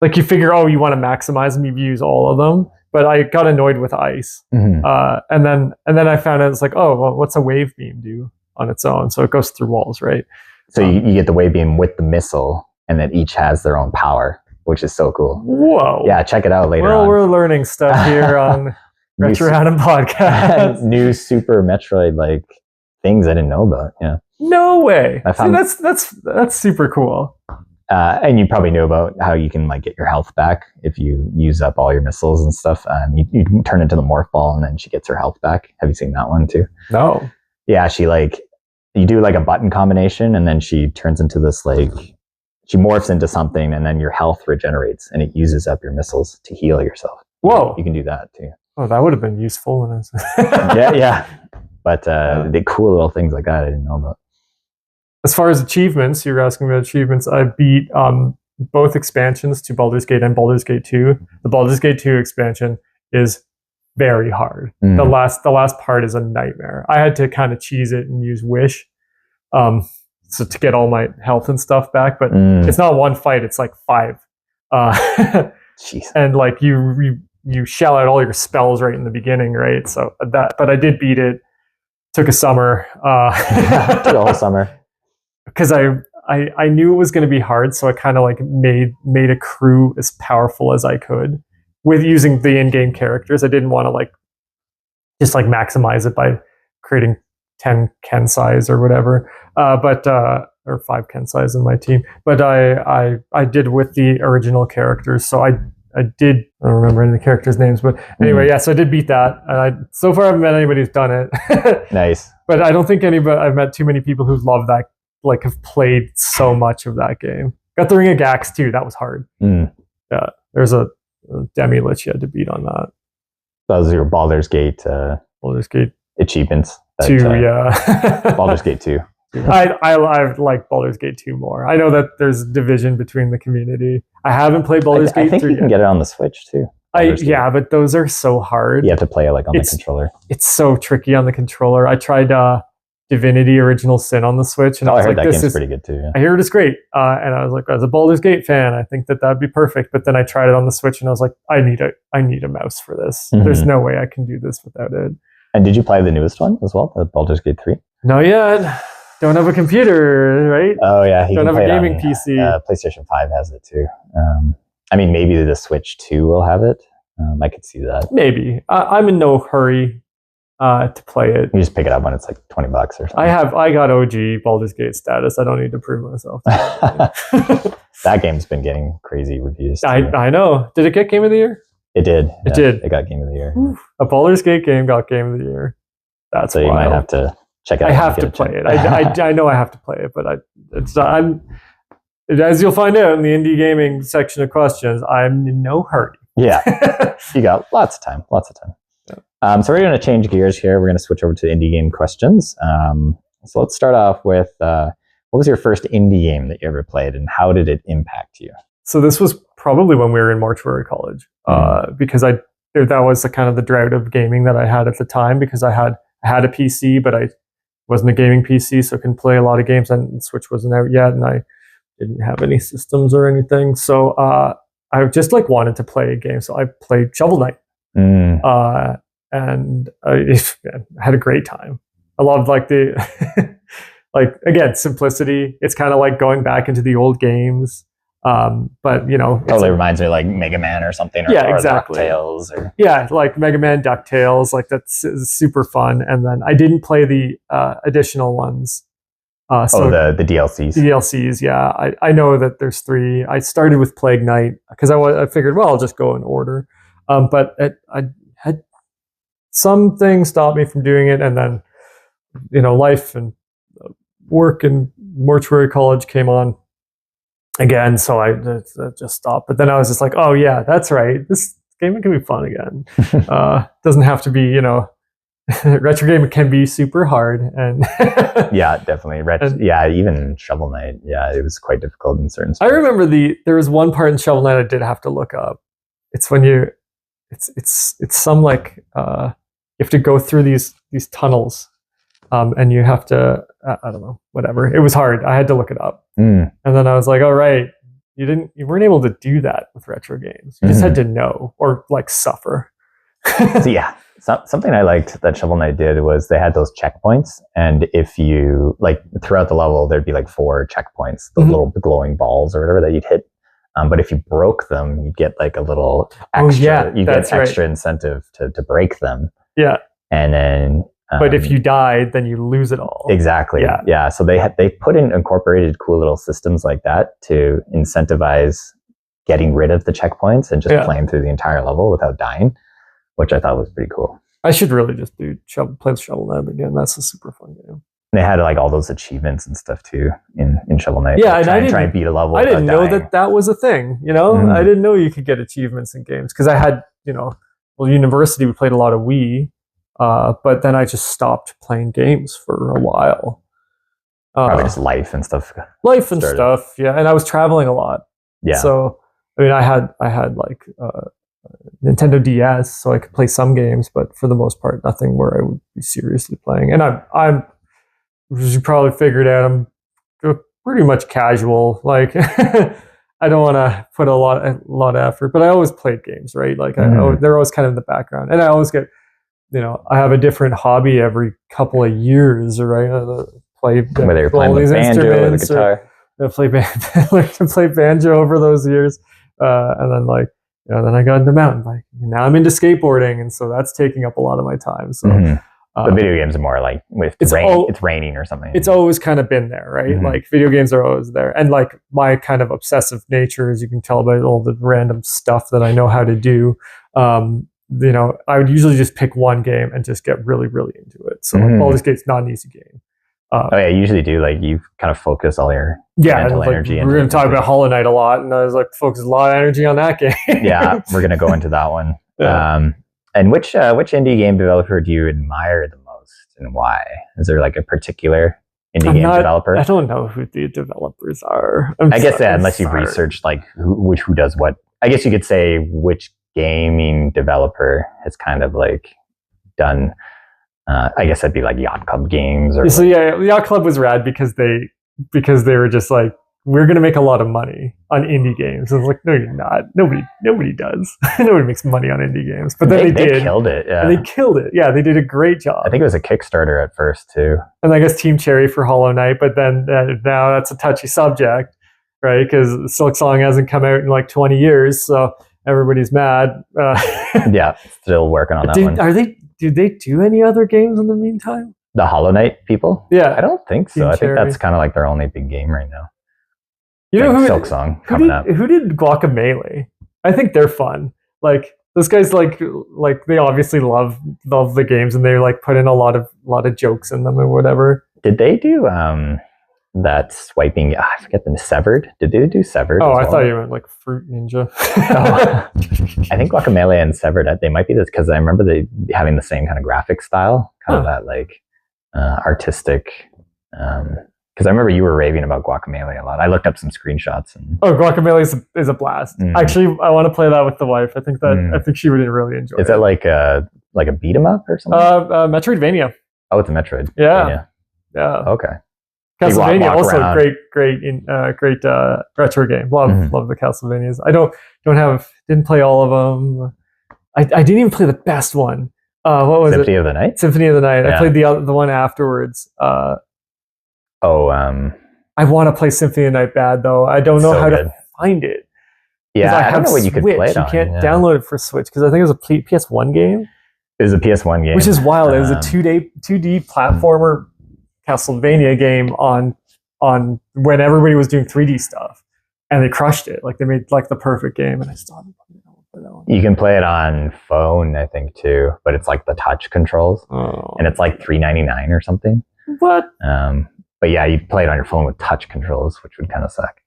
Like you figure, you want to maximize them, you use all of them. But I got annoyed with ice, and then I found out it's like, what's a wave beam do on its own? So it goes through walls, right? So you get the wave beam with the missile, and then each has their own power, which is so cool. Whoa! Yeah, check it out later. We're learning stuff here on Retro Adam Podcast. New Super Metroid like things I didn't know about. Yeah. No way. That's super cool. And you probably knew about how you can like get your health back if you use up all your missiles and stuff. You can turn into the morph ball, and then she gets her health back. Have you seen that one too? No. Yeah, you do like a button combination, and then she turns into this she morphs into something, and then your health regenerates, and it uses up your missiles to heal yourself. Whoa! You can do that too. Oh, that would have been useful when I was. yeah. But the cool little things like that I didn't know about. As far as achievements, you're asking about achievements. I beat both expansions to Baldur's Gate and Baldur's Gate 2. The Baldur's Gate 2 expansion is very hard. The last part is a nightmare. I had to kind of cheese it and use Wish so to get all my health and stuff back. But it's not one fight; it's like 5. And like you shell out all your spells right in the beginning, right? So but I did beat it. Took a summer. Took a whole summer. Because I knew it was going to be hard, so I kind of like made a crew as powerful as I could with using the in-game characters. I didn't want to just maximize it by creating 10 Kensais or whatever, or 5 Kensais in my team. But I did with the original characters, so I don't remember any of the characters' names, but anyway, so I did beat that. And so far I haven't met anybody who's done it. Nice. But I don't think I've met too many people who love that. Have played so much of that game. Got the Ring of Gax too. That was hard. Yeah, there's a demi-lich you had to beat on that. Those are your Baldur's Gate achievements. 2, yeah. Baldur's Gate 2. I like Baldur's Gate 2 more. I know that there's division between the community. I haven't played Baldur's Gate 3 I think you can get it on the Switch too. But those are so hard. You have to play it on the controller. It's so tricky on the controller. I tried Divinity Original Sin on the Switch, and I was heard like, that game's pretty good too. Yeah. I hear it is great, and I was like, as a Baldur's Gate fan, I think that'd be perfect. But then I tried it on the Switch, and I was like, I need a mouse for this. There's no way I can do this without it. And did you play the newest one as well, the Baldur's Gate 3? No, yet. Don't have a computer, right? Oh yeah, don't have a gaming PC. PlayStation 5 has it too. I mean, maybe the Switch 2 will have it. I could see that. Maybe. I'm in no hurry to play it. You just pick it up when it's like $20 or something. I got OG Baldur's Gate status. I don't need to prove myself. That game's been getting crazy reviews. I know. Did it get Game of the Year? It did. It did. It got Game of the Year. A Baldur's Gate game got Game of the Year. That's so wild. You might have to check it out. I have to play it. I know I have to play it, but as you'll find out in the indie gaming section of questions, I'm in no hurry. Yeah, you got lots of time. Yeah. So we're going to change gears here. We're going to switch over to indie game questions. So let's start off with what was your first indie game that you ever played, and how did it impact you? So this was probably when we were in Mortuary College, because that was the kind of the drought of gaming that I had at the time, because I had a PC, but I wasn't a gaming PC, so I couldn't play a lot of games, and Switch wasn't out yet, and I didn't have any systems or anything. So I just like wanted to play a game, so I played Shovel Knight, and I had a great time. I loved like the like, again, simplicity. It's kind of like going back into the old games. But totally reminds me of like Mega Man or something, or exactly. DuckTales, or like Mega Man, DuckTales, like that's super fun. And then I didn't play the additional ones. So the DLCs. The DLCs, yeah. I know that there's 3. I started with Plague Knight because I figured, well, I'll just go in order. But I had some things stop me from doing it, and then life and work and Mortuary College came on again, so I just stopped. But then I was just like, oh yeah, that's right, this gaming can be fun again. Doesn't have to be, retro gaming can be super hard, and yeah, definitely. Even Shovel Knight, it was quite difficult in certain spots. I remember there was one part in Shovel Knight I did have to look up. It's when it's some like you have to go through these tunnels. And you have to, I don't know, whatever. It was hard. I had to look it up. And then I was like, all right, you weren't able to do that with retro games. You just had to know, or like suffer. So yeah, something I liked that Shovel Knight did was they had those checkpoints. And if you, like, throughout the level, there'd be like 4 checkpoints, those little glowing balls or whatever that you'd hit. But if you broke them, you'd get like a little extra, extra incentive to break them. Yeah. And then, but if you died, then you lose it all. Exactly. Yeah. So they incorporated cool little systems like that to incentivize getting rid of the checkpoints and just playing through the entire level without dying, which I thought was pretty cool. I should really just play the Shovel Knight again. That's a super fun game. And they had like all those achievements and stuff too in Shovel Knight. Yeah, like, try and beat a level. I didn't know that was a thing. I didn't know you could get achievements in games, because I had university, we played a lot of Wii. But then I just stopped playing games for a while. Probably just life and stuff. Yeah. And I was traveling a lot. Yeah. So I mean, I had like Nintendo DS, so I could play some games, but for the most part, nothing where I would be seriously playing. And I'm as you probably figured out, I'm pretty much casual. Like I don't want to put a lot of effort, but I always played games, right? Like they're always kind of in the background, and I always get. I have a different hobby every couple of years, right? Whether you're playing the banjo or the guitar. Learn to play banjo over those years. And then then I got into mountain biking. Now I'm into skateboarding, and so that's taking up a lot of my time. So the video games are more like if it's raining or something. It's always kind of been there, right? Like video games are always there. And like my kind of obsessive nature, as you can tell by all the random stuff that I know how to do, I would usually just pick one game and just get really, really into it. So Baldur's Gate's not an easy game. You usually do. Like you kind of focus all your mental energy. We're going to talk about Hollow Knight a lot, and I was like, focus a lot of energy on that game. Yeah, we're going to go into that one. Yeah. And which indie game developer do you admire the most, and why? Is there like a particular indie game developer? I don't know who the developers are. I guess unless you've researched like who does what. I guess you could say which gaming developer has kind of like done I guess that'd be like Yacht Club Games or Yacht Club was rad because they were just like, we're going to make a lot of money on indie games. I was like, no, you're not. Nobody does. Nobody makes money on indie games. But then they killed it. Yeah. And they killed it. Yeah, they did a great job. I think it was a Kickstarter at first too. And I guess Team Cherry for Hollow Knight, but then now that's a touchy subject, right? Because Silksong hasn't come out in like 20 years, so everybody's mad. Yeah, still working on that one. Did they do any other games in the meantime? The Hollow Knight people? Yeah. I don't think so. I think that's kind of like their only big game right now. You know Silksong coming up. Who did Guacamelee? I think they're fun. Like those guys like they obviously love the games, and they like put in a lot of jokes in them and whatever. Did they do that swiping? I forget the Severed. Did they do Severed? Oh, as I well? thought you meant like Fruit Ninja. Oh. I think Guacamelee and Severed, they might be this because I remember they having the same kind of graphic style, kind of that like artistic. Because I remember you were raving about Guacamelee a lot. I looked up some screenshots and Oh, Guacamelee is a blast. Actually, I want to play that with the wife. I think she would really enjoy it. Is it like a beat 'em up or something? Metroidvania. Oh, it's a Metroid. Yeah. Okay. Castlevania also a great retro game. Love the Castlevanias. I didn't play all of them. I didn't even play the best one. What was Symphony of the Night? Symphony of the Night. Yeah. I played the one afterwards. I want to play Symphony of the Night bad though. I don't know how to find it. Yeah, I don't know what you could play it on. You can't download it for Switch because I think it was a PS1 game. It was a PS1 game, which is wild. It was a 2D platformer Castlevania game on when everybody was doing 3D stuff, and they crushed it. Like they made like the perfect game, and I still haven't played that one. You can play it on phone, I think, too, but it's like the touch controls, and it's like $3.99 or something. What? But yeah, you play it on your phone with touch controls, which would kind of suck.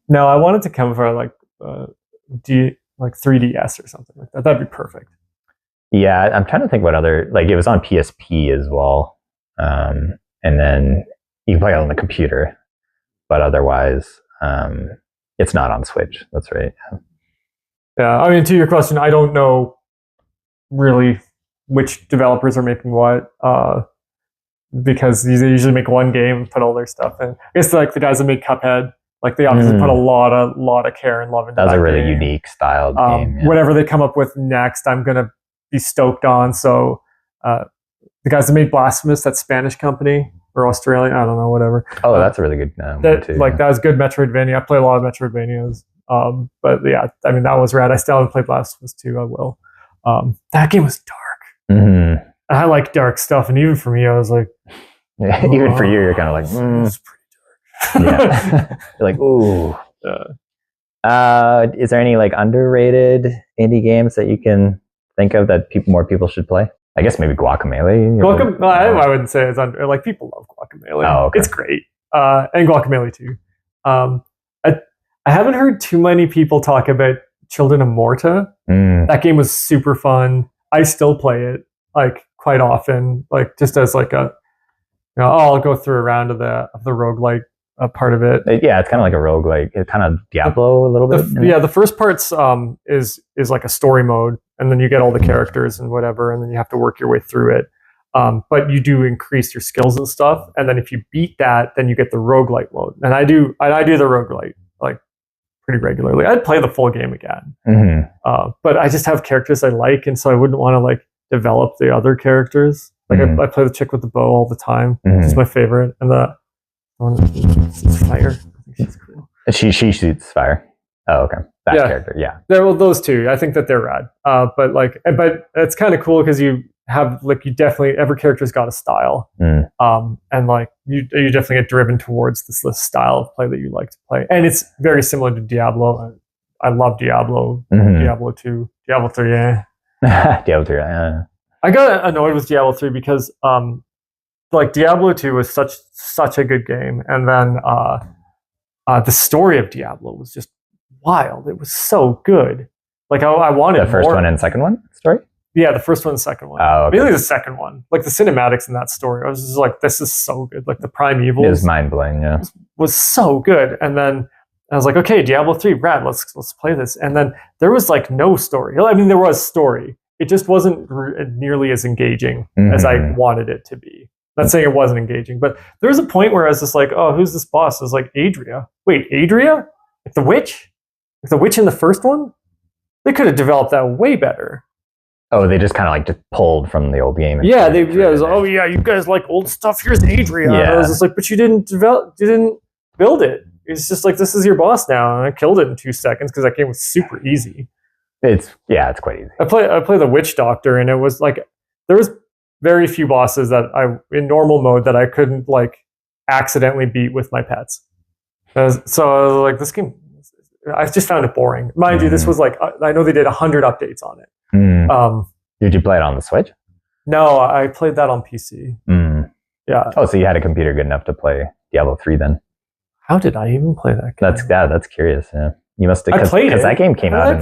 No, I wanted to come for like 3DS or something like that. That'd be perfect. Yeah, I'm trying to think what other, like it was on PSP as well, and then you can play it on the computer, but otherwise, it's not on Switch. That's right. Yeah, I mean, to your question, I don't know really which developers are making what. Because they usually make one game and put all their stuff in. I guess like the guys that made Cuphead, like they obviously put a lot of care and love into that. That's a really game. unique styled game. Yeah. Whatever they come up with next, I'm gonna be stoked on. So the guys that made Blasphemous, that Spanish company or Australian, I don't know, whatever. Oh, that's a really good one too. Like that was good Metroidvania. I play a lot of Metroidvanias. But yeah, I mean that was rad. I still haven't played Blasphemous 2. I will. That game was dark. Mm-hmm. I like dark stuff, and even for me, I was like, even for you, you're kind of like, it's pretty dark. Yeah, you're like, ooh. Is there any like underrated indie games that you can think of that more people should play? I guess maybe Guacamelee. I wouldn't say it's under. Like people love Guacamelee. Oh, okay. It's great, and Guacamelee too. I haven't heard too many people talk about Children of Morta. That game was super fun. I still play it like quite often, like just as like a, I'll go through a round of the roguelike part of it. Yeah, it's kind of like a roguelike. It's kind of Diablo a little bit. The first part's is like a story mode, and then you get all the characters and whatever, and then you have to work your way through it. But you do increase your skills and stuff, and then if you beat that, then you get the roguelike mode. And I do the roguelike like pretty regularly. I'd play the full game again. But I just have characters I like, and so I wouldn't want to like develop the other characters. Like I play the chick with the bow all the time. She's my favorite, and the one shoots fire. I think she's cool. She shoots fire. Oh, okay. That character, yeah. Well, those two, I think that they're rad. But it's kind of cool because you have like every character's got a style, and like you definitely get driven towards this style of play that you like to play, and it's very similar to Diablo. I love Diablo, Diablo 2, Diablo 3. Yeah. Diablo 3. I got annoyed with Diablo 3 because like Diablo 2 was such a good game, and then the story of Diablo was just wild. It was so good. Like I wanted the first more. one and second one story. Yeah, the first one and second one. Oh, okay. Mainly the second one. Like the cinematics in that story, I was just like, this is so good. Like the Primeval is mind blowing. Yeah, was so good. And then I was like, okay, Diablo 3, rad. Let's play this. And then there was like no story. I mean, there was story. It just wasn't nearly as engaging as I wanted it to be. Not saying it wasn't engaging, but there was a point where I was just like, oh, who's this boss? I was like, Adria. Wait, Adria? Like the witch? Like the witch in the first one? They could have developed that way better. Oh, they just kind of like just pulled from the old game. Yeah, it was, oh yeah, you guys like old stuff. Here's Adria. Yeah. I was just like, but you didn't build it. It's just like, this is your boss now, and I killed it in 2 seconds because that game was super easy. It's quite easy. I play the Witch Doctor, and it was like there was very few bosses that in normal mode that I couldn't like accidentally beat with my pets. So I was like, this game I just found it boring. Mind you, this was like, I know they did 100 updates on it. Did you play it on the Switch? No, I played that on PC. Yeah. Oh, so you had a computer good enough to play Diablo 3 then? How did I even play that game? That's curious. Yeah, you must have. I played it because that game came out in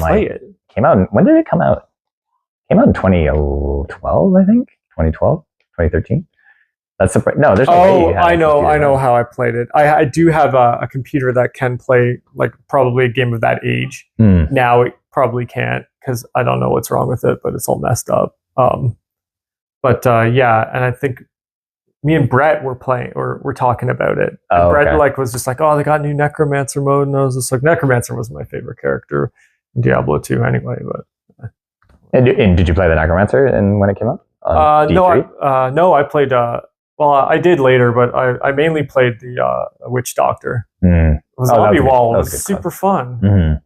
when did it come out? Came out in 2012, I think. 2012, 2013. That's no. There's no way you had I know how I played it. I do have a computer that can play like probably a game of that age. Now it probably can't because I don't know what's wrong with it, but it's all messed up. Yeah, and I think me and Brett were playing or we're talking about it. And Brett like was just like, oh, they got new Necromancer mode, and I was just like, Necromancer was my favorite character in Diablo 2 anyway. But and did you play the Necromancer and when it came out? No, I played. Well, I did later, but I mainly played the Witch Doctor. Zombie Wall was super fun.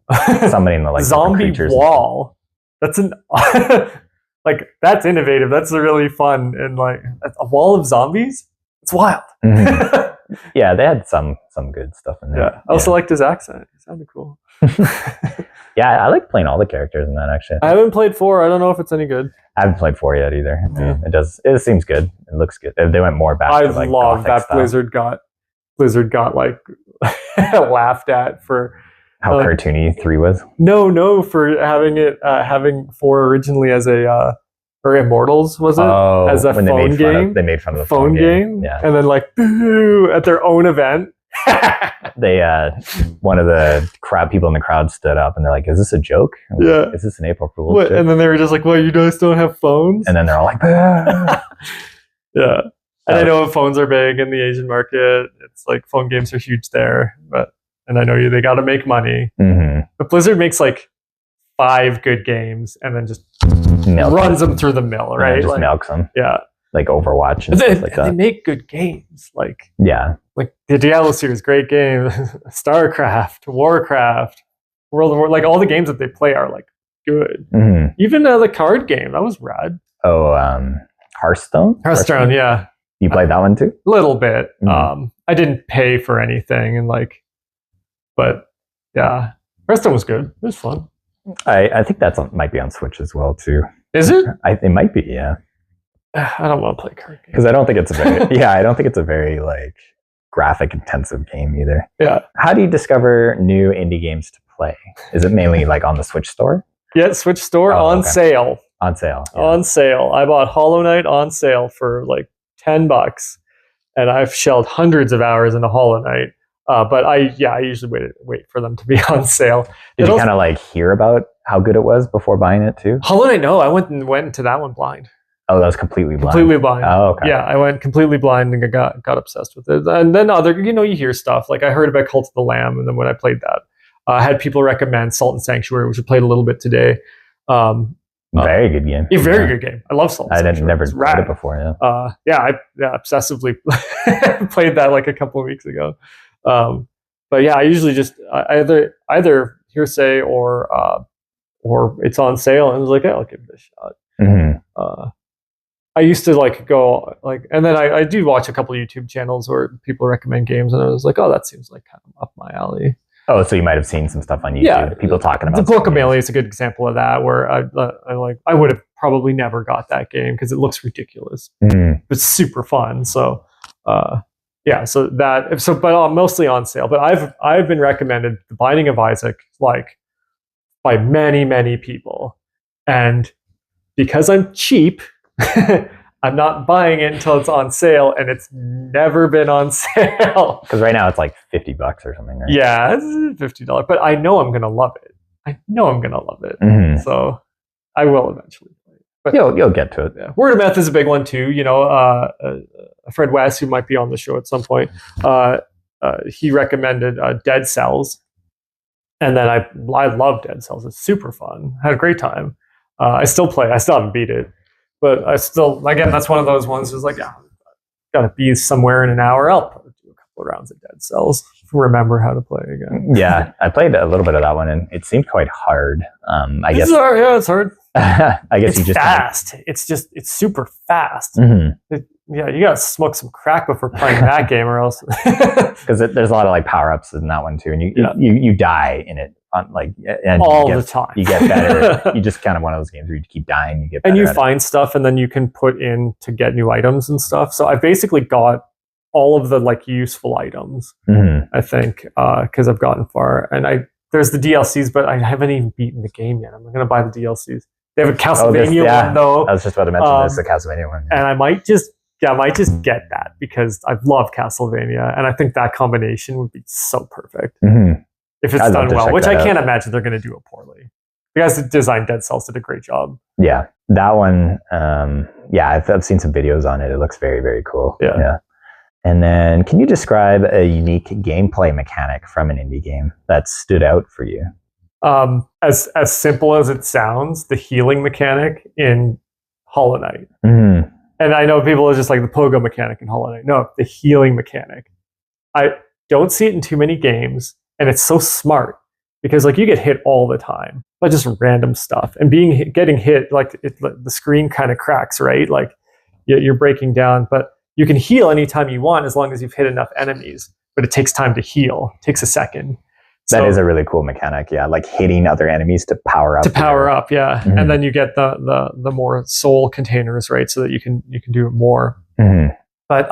Summoning the like Zombie Wall. That's an like that's innovative. That's really fun and like a wall of zombies. It's wild. Yeah, they had some good stuff in there. Yeah, I also liked his accent. It sounded cool. Yeah, I like playing all the characters in that actually. I haven't played 4. I don't know if it's any good. I haven't played 4 yet either. Yeah. It seems good. It looks good. They went more back to like love that style. Blizzard got like laughed at for how cartoony 3 was. No, for having 4 originally as a or Immortals was it? As a phone game. They made fun of the phone game. Yeah. And then like boo at their own event. They one of the people in the crowd stood up and they're like, is this a joke? Yeah. Is this an April Fool's joke? And then they were just like, well, you guys don't have phones? And then they're all like, yeah. And I know phones are big in the Asian market. It's like phone games are huge there, and I know they got to make money. But Blizzard makes like 5 good games and then just runs them through the mill, right? Just like, milks them. Yeah. Like Overwatch and stuff like that. They make good games. Like like the Diablo series, great game. StarCraft, Warcraft, World of War. Like all the games that they play are like good. Even the card game that was rad. Oh, Hearthstone. Hearthstone, yeah. You played that one too? A little bit. I didn't pay for anything, and but yeah, Hearthstone was good. It was fun. I think might be on Switch as well too. Is it? It might be. Yeah. I don't want to play card games because I don't think it's a very I don't think it's a very like graphic intensive game either. Yeah. How do you discover new indie games to play? Is it mainly like on the Switch store? Yeah, Switch store on sale. On sale. Yeah. On sale. I bought Hollow Knight on sale for like $10, and I've shelled hundreds of hours into Hollow Knight. But I usually wait for them to be on sale. Did you kind of like hear about how good it was before buying it too? Hollow Knight, no, I went into that one blind. Oh, that was completely blind. Completely blind. Oh, okay. Yeah, I went completely blind and got obsessed with it. And then you hear stuff like I heard about Cult of the Lamb, and then when I played that, I had people recommend Salt and Sanctuary, which I played a little bit today. Very good game. A very good game. I love Salt and Sanctuary. Never played it before. I obsessively played that like a couple of weeks ago. But yeah, I usually just either hearsay or it's on sale, and I was like, I'll give it a shot. I used to go and then I do watch a couple of YouTube channels where people recommend games, and I was like, oh, that seems like kind of up my alley. Oh, so you might have seen some stuff on YouTube. Yeah, people talking about the Guacamelee is a good example of that, where I would have probably never got that game because it looks ridiculous. It's super fun. So but mostly on sale. But I've been recommended The Binding of Isaac by many people, and because I'm cheap. I'm not buying it until it's on sale, and it's never been on sale. Because right now it's like $50 or something, right? Yeah, it's $50, but I know I'm gonna love it. So I will eventually play it. But you'll get to it. Yeah. Word of mouth is a big one too. Fred West, who might be on the show at some point, he recommended Dead Cells, and then I love Dead Cells. It's super fun. I had a great time. I still play. I still haven't beat it. But I still, again, that's one of those ones who's like, got to be somewhere in an hour. I'll probably do a couple of rounds of Dead Cells to remember how to play again. Yeah, I played a little bit of that one, and it seemed quite hard. I guess. It's hard. I guess it's fast. It's super fast. yeah, you gotta smoke some crack before playing that game, or else. Because there's a lot of like power ups in that one too, and you die in it like and all the time. You get better. You just kind of one of those games where you keep dying, you get better. And you find stuff, and then you can put in to get new items and stuff. So I basically got all of the like useful items. I think because I've gotten far, and there's the DLCs, but I haven't even beaten the game yet. I'm gonna buy the DLCs. They have a Castlevania one though. I was just about to mention this, the Castlevania one, and I might just get that because I love Castlevania, and I think that combination would be so perfect if it's done well. Which I can't imagine they're going to do it poorly. The guys that designed Dead Cells did a great job. Yeah, that one. I've seen some videos on it. It looks very, very cool. Yeah. And then, can you describe a unique gameplay mechanic from an indie game that stood out for you? As simple as it sounds, the healing mechanic in Hollow Knight. And I know people are just like the pogo mechanic in Hollow Knight. No, the healing mechanic. I don't see it in too many games, and it's so smart because like you get hit all the time by just random stuff, and getting hit like the screen kind of cracks, right? Like you're breaking down, but you can heal anytime you want as long as you've hit enough enemies. But it takes time to heal. It takes a second. That is a really cool mechanic, yeah. Like hitting other enemies to power up. Yeah. And then you get the more soul containers, right? So that you can do it more. But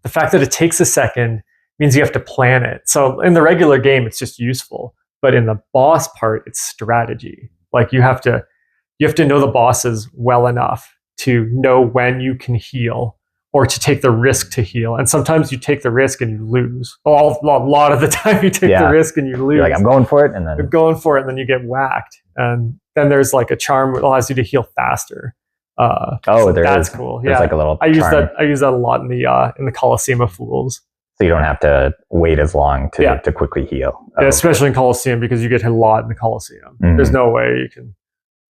the fact that it takes a second means you have to plan it. So in the regular game, it's just useful. But in the boss part, it's strategy. Like you have to know the bosses well enough to know when you can heal or to take the risk to heal. And sometimes you take the risk and you lose. A lot of the time you take the risk and you lose. You're like, I'm going for it. And then you're going for it and then you get whacked. And then there's like a charm that allows you to heal faster. That's cool. There's like a little I use that a lot in the Coliseum of Fools. So you don't have to wait as long to quickly heal. Especially in Coliseum because you get hit a lot in the Coliseum. There's no way you can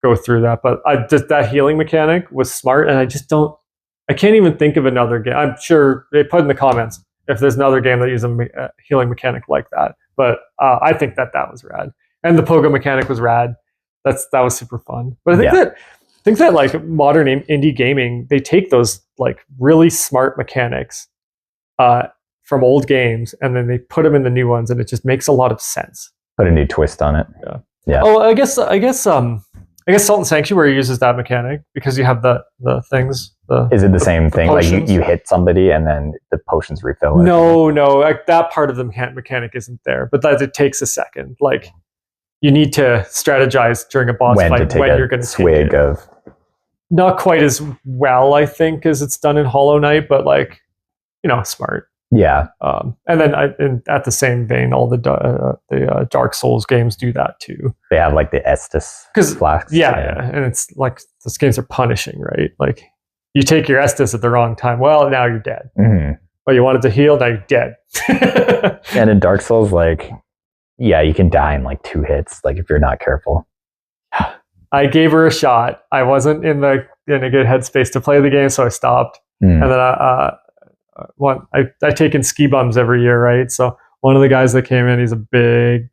go through that. But that healing mechanic was smart, and I can't even think of another game. I'm sure they put in the comments if there's another game that uses a healing mechanic like that. But I think that was rad, and the pogo mechanic was rad. That was super fun. But I think that like modern indie gaming, they take those like really smart mechanics from old games, and then they put them in the new ones, and it just makes a lot of sense. Put a new twist on it. Yeah. Oh, I guess Salt and Sanctuary uses that mechanic because you have the things. Is it the same thing? Like you hit somebody and then the potions refill? No. Like that part of the mechanic isn't there, but that it takes a second. Like you need to strategize during a boss fight when you're going to swig of. Not quite as well, I think, as it's done in Hollow Knight, but like smart. Yeah. And then at the same vein, all the Dark Souls games do that too. They have like the Estus flasks. Yeah, and it's like those games are punishing, right? Like you take your Estus at the wrong time. Well, now you're dead. But you wanted to heal, now you're dead. And in Dark Souls, like, yeah, you can die in like 2 hits, like if you're not careful. I gave her a shot. I wasn't in a good headspace to play the game, so I stopped. And then I take in ski bums every year, right? So one of the guys that came in, he's a big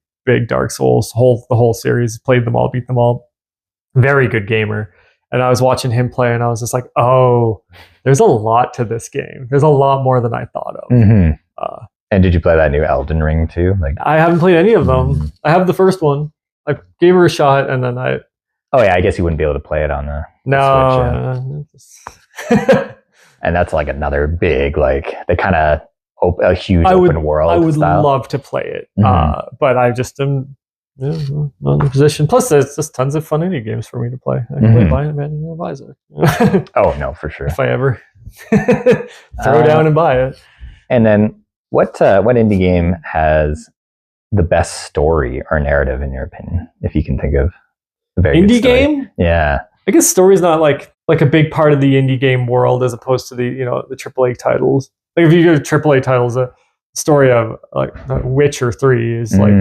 Dark Souls, the whole series, played them all, beat them all. Very good gamer. And I was watching him play, and I was just like, oh, there's a lot to this game. There's a lot more than I thought of. And did you play that new Elden Ring too? Like I haven't played any of them. I have the first one. I gave her a shot, and then Oh yeah, I guess you wouldn't be able to play it on the Switch. Yeah. And that's like another big, like they kind of a huge open world. I would love to play it, but I just am not in a position. Plus, there's just tons of fun indie games for me to play. I can play Binding of Isaac. Oh no, for sure. If I ever throw down and buy it. And then, what indie game has the best story or narrative in your opinion? If you can think of a very indie game, yeah. I guess story's not like a big part of the indie game world as opposed to the the AAA titles. Like if you go to AAA titles, the story of like Witcher 3 is like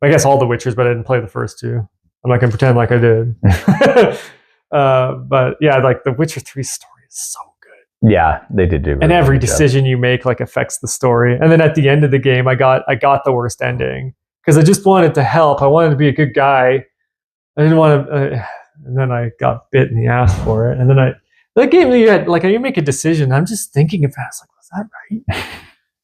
I guess all the Witchers, but I didn't play the first 2. I'm not gonna pretend like I did. But yeah, like the Witcher 3 story is so good. Yeah, they did do. Really and every decision you make like affects the story. And then at the end of the game, I got the worst ending because I just wanted to help. I wanted to be a good guy. I didn't want to. And then I got bit in the ass for it. And then that game you had, like, you make a decision. I'm just thinking about it. It's like, was that right?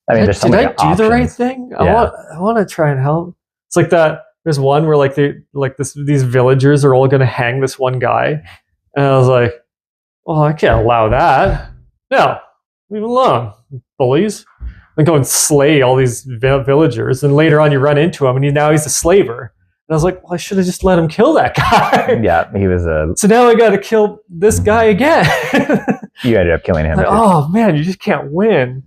I mean, there's so Did many I do the right options. thing? Yeah. I want to try and help. It's like that. There's one where like these villagers are all going to hang this one guy, and I was like, well, I can't allow that. No, leave him alone, bullies. Then go and slay all these villagers, and later on you run into him, and now he's a slaver. And I was like, well, I should have just let him kill that guy. Yeah, he was a. So now I got to kill this guy again. You ended up killing him. Like, oh man, you just can't win.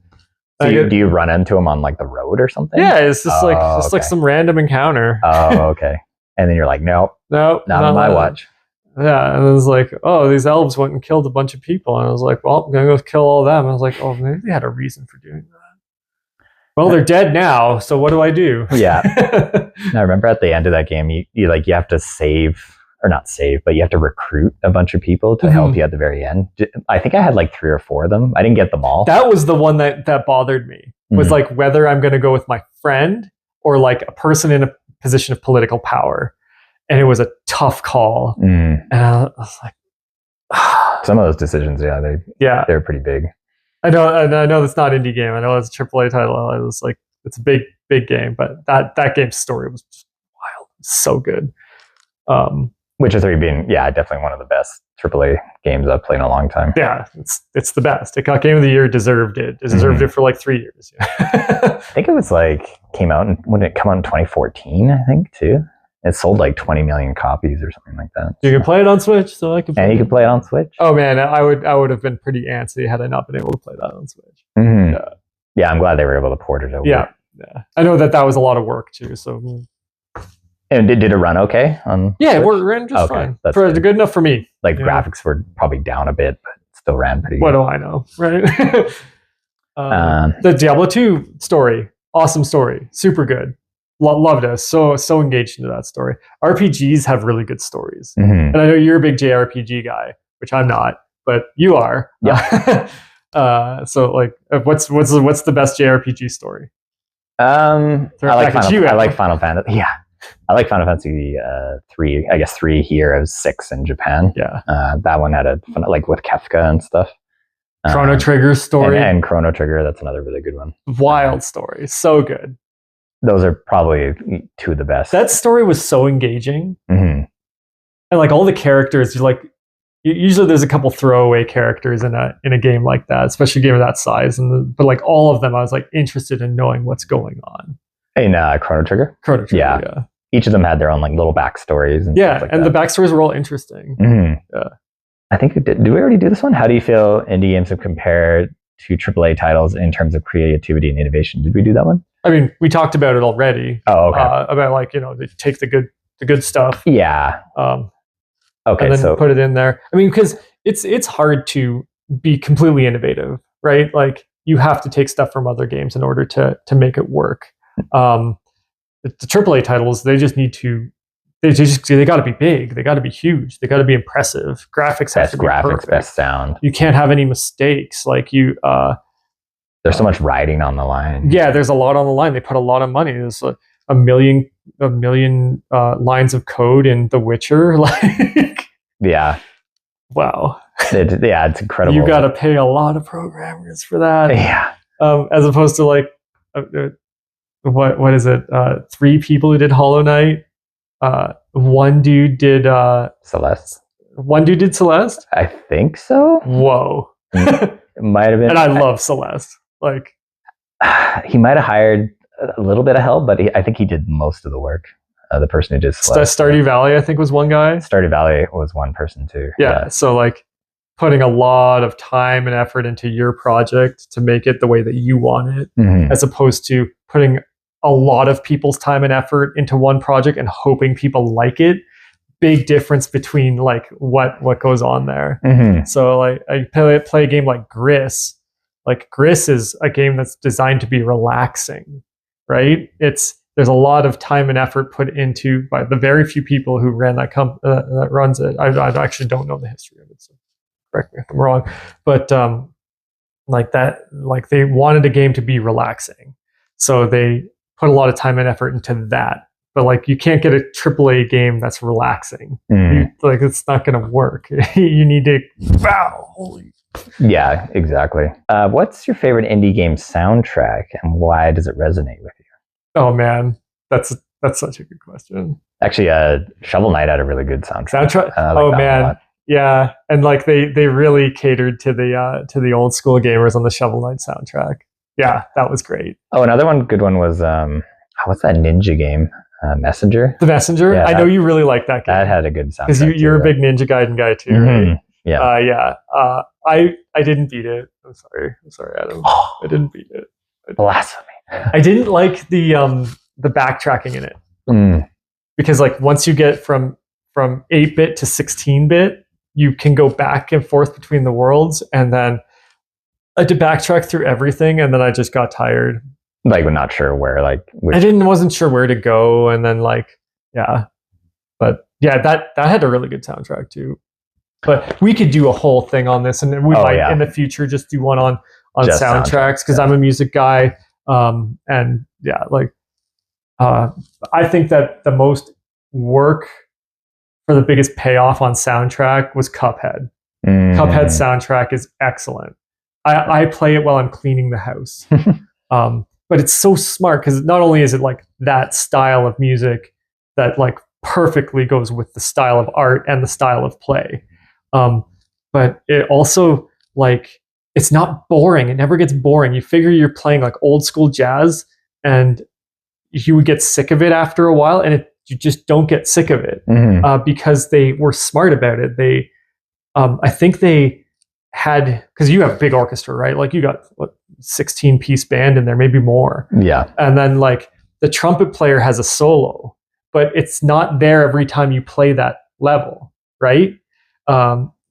So do you run into him on like the road or something? Yeah, it's just okay. like some random encounter. Oh, okay. And then you're like, nope, nope, not on my watch. Yeah, and it was like, oh, these elves went and killed a bunch of people, and I was like, well, I'm gonna go kill all of them. And I was like, oh, maybe they had a reason for doing that. Well, they're dead now, so what do I do? Yeah. I remember at the end of that game, you have to save, or not save, but you have to recruit a bunch of people to help you at the very end. I think I had like 3 or 4 of them. I didn't get them all. That was the one that bothered me. Was like whether I'm going to go with my friend or like a person in a position of political power. And it was a tough call. And I was like, some of those decisions, they're pretty big. I know that's not indie game. I know it's a AAA title. It was like, it's a big game, but that game's story was just wild. So good. Witcher 3 being, definitely one of the best AAA games I've played in a long time. Yeah, it's the best. It got Game of the Year, deserved it. It deserved it for like 3 years. I think it was like, when it came out in 2014, I think, too. It sold like 20 million copies or something like that. You can play it on Switch, so I can play And you can play it on Switch. Oh man, I would have been pretty antsy had I not been able to play that on Switch. Yeah, I'm glad they were able to port it over. Yeah. I know that was a lot of work too, so... And did it run okay on Yeah, Switch? it ran just fine. That's good enough for me. Like graphics were probably down a bit, but still ran pretty good. What do I know, right? The Diablo 2 story, awesome story, super good. Loved it. So engaged into that story. RPGs have really good stories, and I know you're a big JRPG guy, which I'm not, but you are. Yeah. So like, what's the best JRPG story? I like Final Fantasy. Yeah. I like Final Fantasy 3. I guess 3 here is 6 in Japan. Yeah, that one had a fun, like with Kefka and stuff. Chrono Trigger story and Chrono Trigger. That's another really good one. Wild story, so good. Those are probably 2 of the best. That story was so engaging, and like all the characters, usually there's a couple throwaway characters in a game like that, especially a game of that size, but like all of them, I was like interested in knowing what's going on. In Chrono Trigger? Chrono Trigger, yeah. Each of them had their own like little backstories. And stuff like and that. The backstories were all interesting. Yeah. I think did we already do this one? How do you feel indie games have compared to AAA titles in terms of creativity and innovation? Did we do that one? I mean, we talked about it already. Oh, okay. About like, they take the good stuff. Yeah. Okay. And then put it in there. I mean, because it's hard to be completely innovative, right? Like you have to take stuff from other games in order to make it work. The AAA titles, they just need to. They got to be big. They got to be huge. They got to be impressive. Graphics have to be perfect. Best sound. You can't have any mistakes. Like there's so much riding on the line. Yeah, there's a lot on the line. They put a lot of money. There's a million lines of code in The Witcher. Like, yeah, wow. It's incredible. You got to pay a lot of programmers for that. Yeah. As opposed to like, what is it? 3 people who did Hollow Knight. One dude did Celeste. One dude did Celeste. I think so. Whoa. It might have been. And I love Celeste. Like, he might have hired a little bit of help, but I think he did most of the work. The person who did Celeste. Stardew Valley, I think, was one guy. Stardew Valley was one person too. Yeah. So like, putting a lot of time and effort into your project to make it the way that you want it, as opposed to putting a lot of people's time and effort into one project and hoping people like it. Big difference between like what goes on there. So like I play a game like Gris. Like Gris is a game that's designed to be relaxing, right? There's a lot of time and effort put into by the very few people who ran that runs it. I actually don't know the history of it, so correct me if I'm wrong. But like they wanted a game to be relaxing, so they put a lot of time and effort into that. But like you can't get a AAA game that's relaxing. Like it's not going to work. You need to holy. Yeah, exactly. What's your favorite indie game soundtrack, and why does it resonate with you? Oh man, that's such a good question. Actually, Shovel Knight had a really good soundtrack. Soundtrack. I like Oh that one a man, lot. yeah, and like they really catered to the old school gamers on the Shovel Knight soundtrack. Yeah, that was great. Oh, another good one was what's that ninja game? Messenger. The Messenger. Yeah, I know you really like that game. That had a good soundtrack because you're a big Ninja Gaiden guy too, right? Yeah. Yeah. I didn't beat it. I'm sorry, Adam. I didn't beat it. Blasphemy. I didn't like the backtracking in it Mm. because like once you get from 8-bit to 16-bit, you can go back and forth between the worlds, and then I had to backtrack through everything, and then I just got tired. Like, we're not sure where, like, wasn't sure where to go, and then like, yeah, but yeah, that had a really good soundtrack too. But we could do a whole thing on this, and we might in the future just do one on just soundtracks because I'm a music guy, and yeah, like, I think that the most work for the biggest payoff on soundtrack was Cuphead. Cuphead soundtrack is excellent. I play it while I'm cleaning the house. But it's so smart because not only is it like that style of music that like perfectly goes with the style of art and the style of play, but it also like it's not boring. It never gets boring. You figure you're playing like old school jazz, and you would get sick of it after a while, and you just don't get sick of it because they were smart about it. They, I think they had, because you have a big orchestra, right? Like you got 16-piece band in there, maybe more. Yeah. And then like the trumpet player has a solo, but it's not there every time you play that level, right?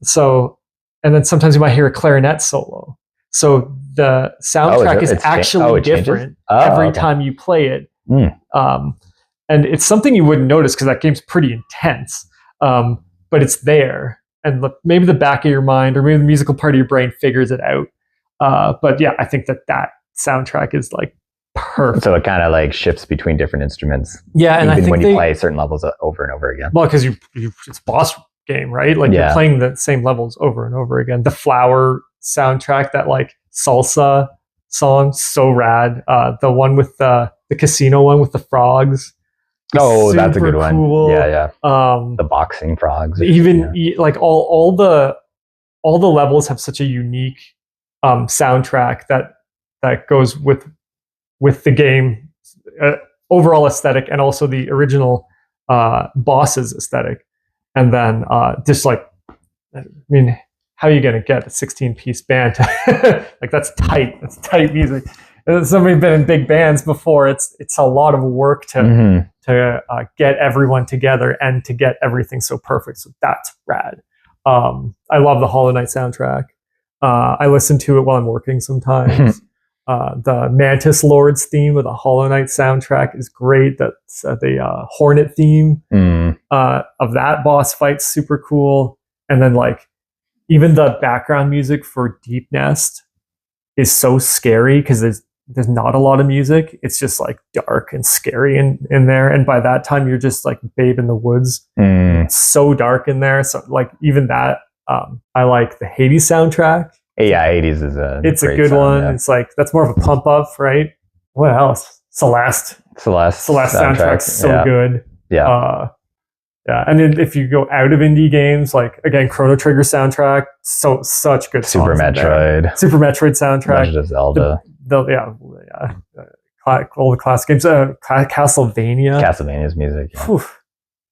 So, and then sometimes you might hear a clarinet solo. So the soundtrack is actually different every time you play it. And it's something you wouldn't notice because that game's pretty intense, but it's there. And look, maybe the back of your mind or maybe the musical part of your brain figures it out. But yeah, I think that soundtrack is like perfect. So it kind of like shifts between different instruments. Yeah, and even I think when you play certain levels over and over again. Well, because it's a boss game, right? Like you're playing the same levels over and over again. The Flower soundtrack, that like salsa song, so rad. The one with the casino one with the frogs. Oh, that's a good one. Cool. Yeah. The boxing frogs. Even like all the levels have such a unique soundtrack that goes with the game overall aesthetic and also the original boss's aesthetic. And then just like, I mean, how are you going to get a 16-piece band to, like that's tight music. And somebody's been in big bands before. It's a lot of work to get everyone together and to get everything so perfect. So that's rad. I love the Hollow Knight soundtrack. I listen to it while I'm working sometimes. The Mantis Lords theme of the Hollow Knight soundtrack is great. That's the Hornet theme of that boss fight's super cool. And then like even the background music for Deep Nest is so scary because there's not a lot of music. It's just like dark and scary in there. And by that time you're just like Babe in the Woods. It's so dark in there. So like even that, I like the Hades soundtrack. Yeah, Hades is it's a good one. Yeah. It's like, that's more of a pump up, right? What else? Celeste soundtrack's so good. Yeah. Yeah. And then if you go out of indie games, like again, Chrono Trigger soundtrack, such good Super Metroid soundtrack. Legend of Zelda. All the classic games. Castlevania's music.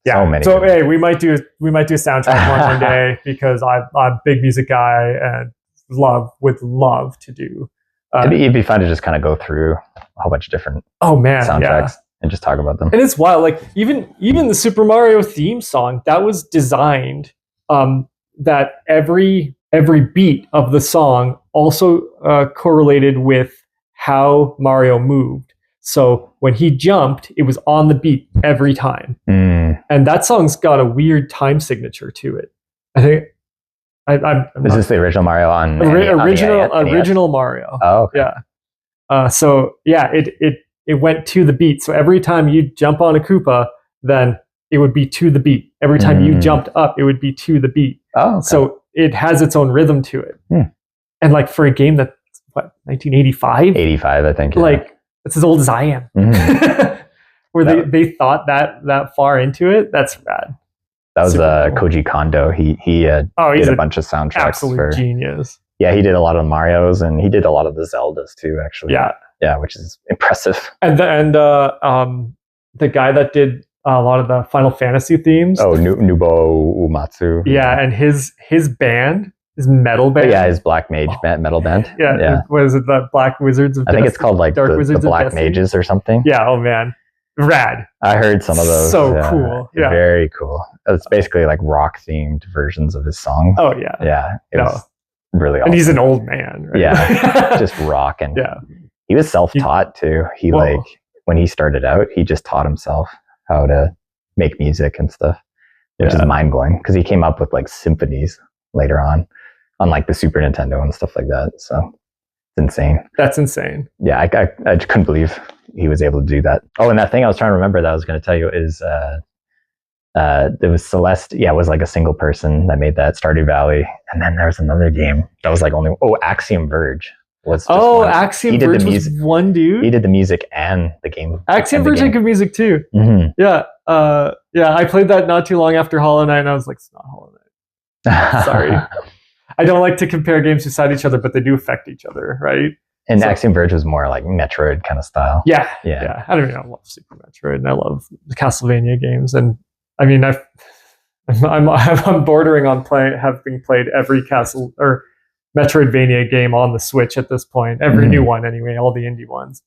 Yeah. So many. So hey, we might do a soundtrack one day because I'm a big music guy and would love to do. It'd be fun to just kind of go through a whole bunch of different soundtracks and just talk about them. And it's wild. Like even the Super Mario theme song that was designed that every beat of the song also correlated with how Mario moved. So when he jumped, it was on the beat every time. And that song's got a weird time signature to it. I think. Is this the original Mario on original Mario? Oh, okay. Yeah. So yeah, it went to the beat. So every time you jump on a Koopa, then it would be to the beat. Every time you jumped up, it would be to the beat. Oh, okay. So it has its own rhythm to it. And like for a game that's what 1985, 85, I think. Yeah. like it's as old as I am. Where they thought that far into it. That's rad. That was Super cool. Koji Kondo. He did a bunch of soundtracks. Absolute genius. Yeah, he did a lot of the Marios, and he did a lot of the Zeldas too. Actually, yeah, which is impressive. And the guy that did a lot of the Final Fantasy themes. Oh, Nobuo Uematsu. Yeah, and his band, his metal band. Yeah, his Black Mage metal band. Yeah. Was it the Black Wizards of I think it's called like Dark Wizards the Black of Destiny? Mages or something. Yeah, oh man. Rad. I heard some of those. So cool. Yeah. Very cool. It's basically like rock themed versions of his songs. Oh yeah. Yeah. It was really awesome. And he's an old man, right? Yeah. Just rock. And he was self-taught too. He like when he started out, he just taught himself how to make music and stuff, which is mind blowing because he came up with like symphonies later on like the Super Nintendo and stuff like that. So it's insane. That's insane. Yeah, I just couldn't believe he was able to do that. Oh, and that thing I was trying to remember that I was going to tell you is there was Celeste. Yeah, it was like a single person that made that, Stardew Valley. And then there was another game that was like Axiom Verge. Axiom Verge was one dude. He did the music and the game. Axiom Verge had good music too. Yeah. I played that not too long after Hollow Knight, and I was like, it's not Hollow Knight. Sorry. I don't like to compare games beside each other, but they do affect each other, right? And Axiom Verge was more like Metroid kind of style. Yeah. I love Super Metroid, and I love the Castlevania games. And I mean, I'm bordering on having played every Castle or Metroidvania game on the Switch at this point. Every new one, anyway, all the indie ones.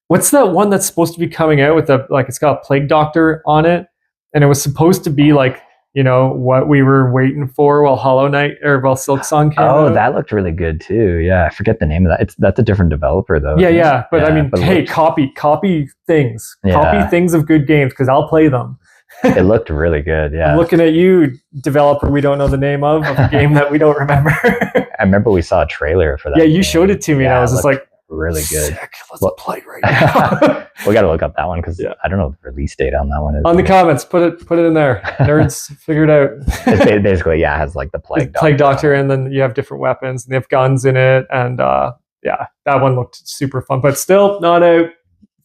What's that one that's supposed to be coming out with it's got a Plague Doctor on it, and it was supposed to be like, you know, what we were waiting for while Hollow Knight or while Silksong came out. Oh, that looked really good too. Yeah, I forget the name of that. That's a different developer though. Yeah. But I mean, hey, copy things. Yeah. Copy things of good games because I'll play them. It looked really good. Yeah. I'm looking at you, developer we don't know the name of a game that we don't remember. I remember we saw a trailer for that. Yeah, you showed it to me, and I was just like, really good. Sick. Let's play right now. We got to look up that one because I don't know what the release date on that one is. On the comments, put it in there. Nerds, figure it out. It basically, it has like the Plague Doctor, and then you have different weapons, and they have guns in it, and that one looked super fun, but still not out.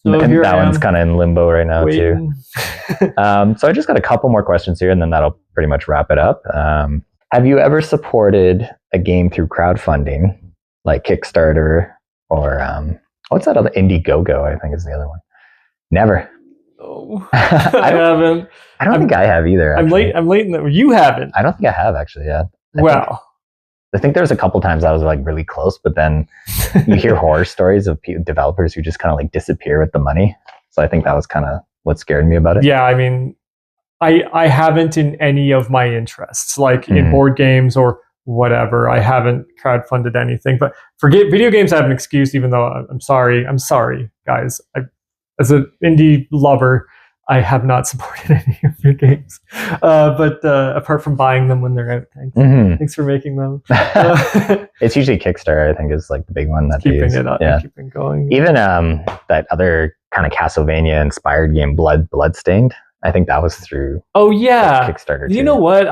So and that one's kind of in limbo right now too. So I just got a couple more questions here, and then that'll pretty much wrap it up. Have you ever supported a game through crowdfunding, like Kickstarter? Or what's that other Indiegogo? I think is the other one. Never. Oh, I haven't. I don't think I have either. Actually. I'm late in that. You haven't. I don't think I have actually. Yeah. I think there was a couple times I was like really close, but then you hear horror stories of developers who just kind of like disappear with the money. So I think that was kind of what scared me about it. Yeah, I mean, I haven't in any of my interests, like in board games or whatever. I haven't crowdfunded anything, but for video games, I have an excuse, even though I'm sorry, guys. As an indie lover, I have not supported any of your games, but apart from buying them when they're out. Thanks for making them. It's usually Kickstarter, I think, is like the big one that keeping it up, keeping going. Even that other kind of Castlevania inspired game, Bloodstained. I think that was through. Oh yeah, Kickstarter. You know what?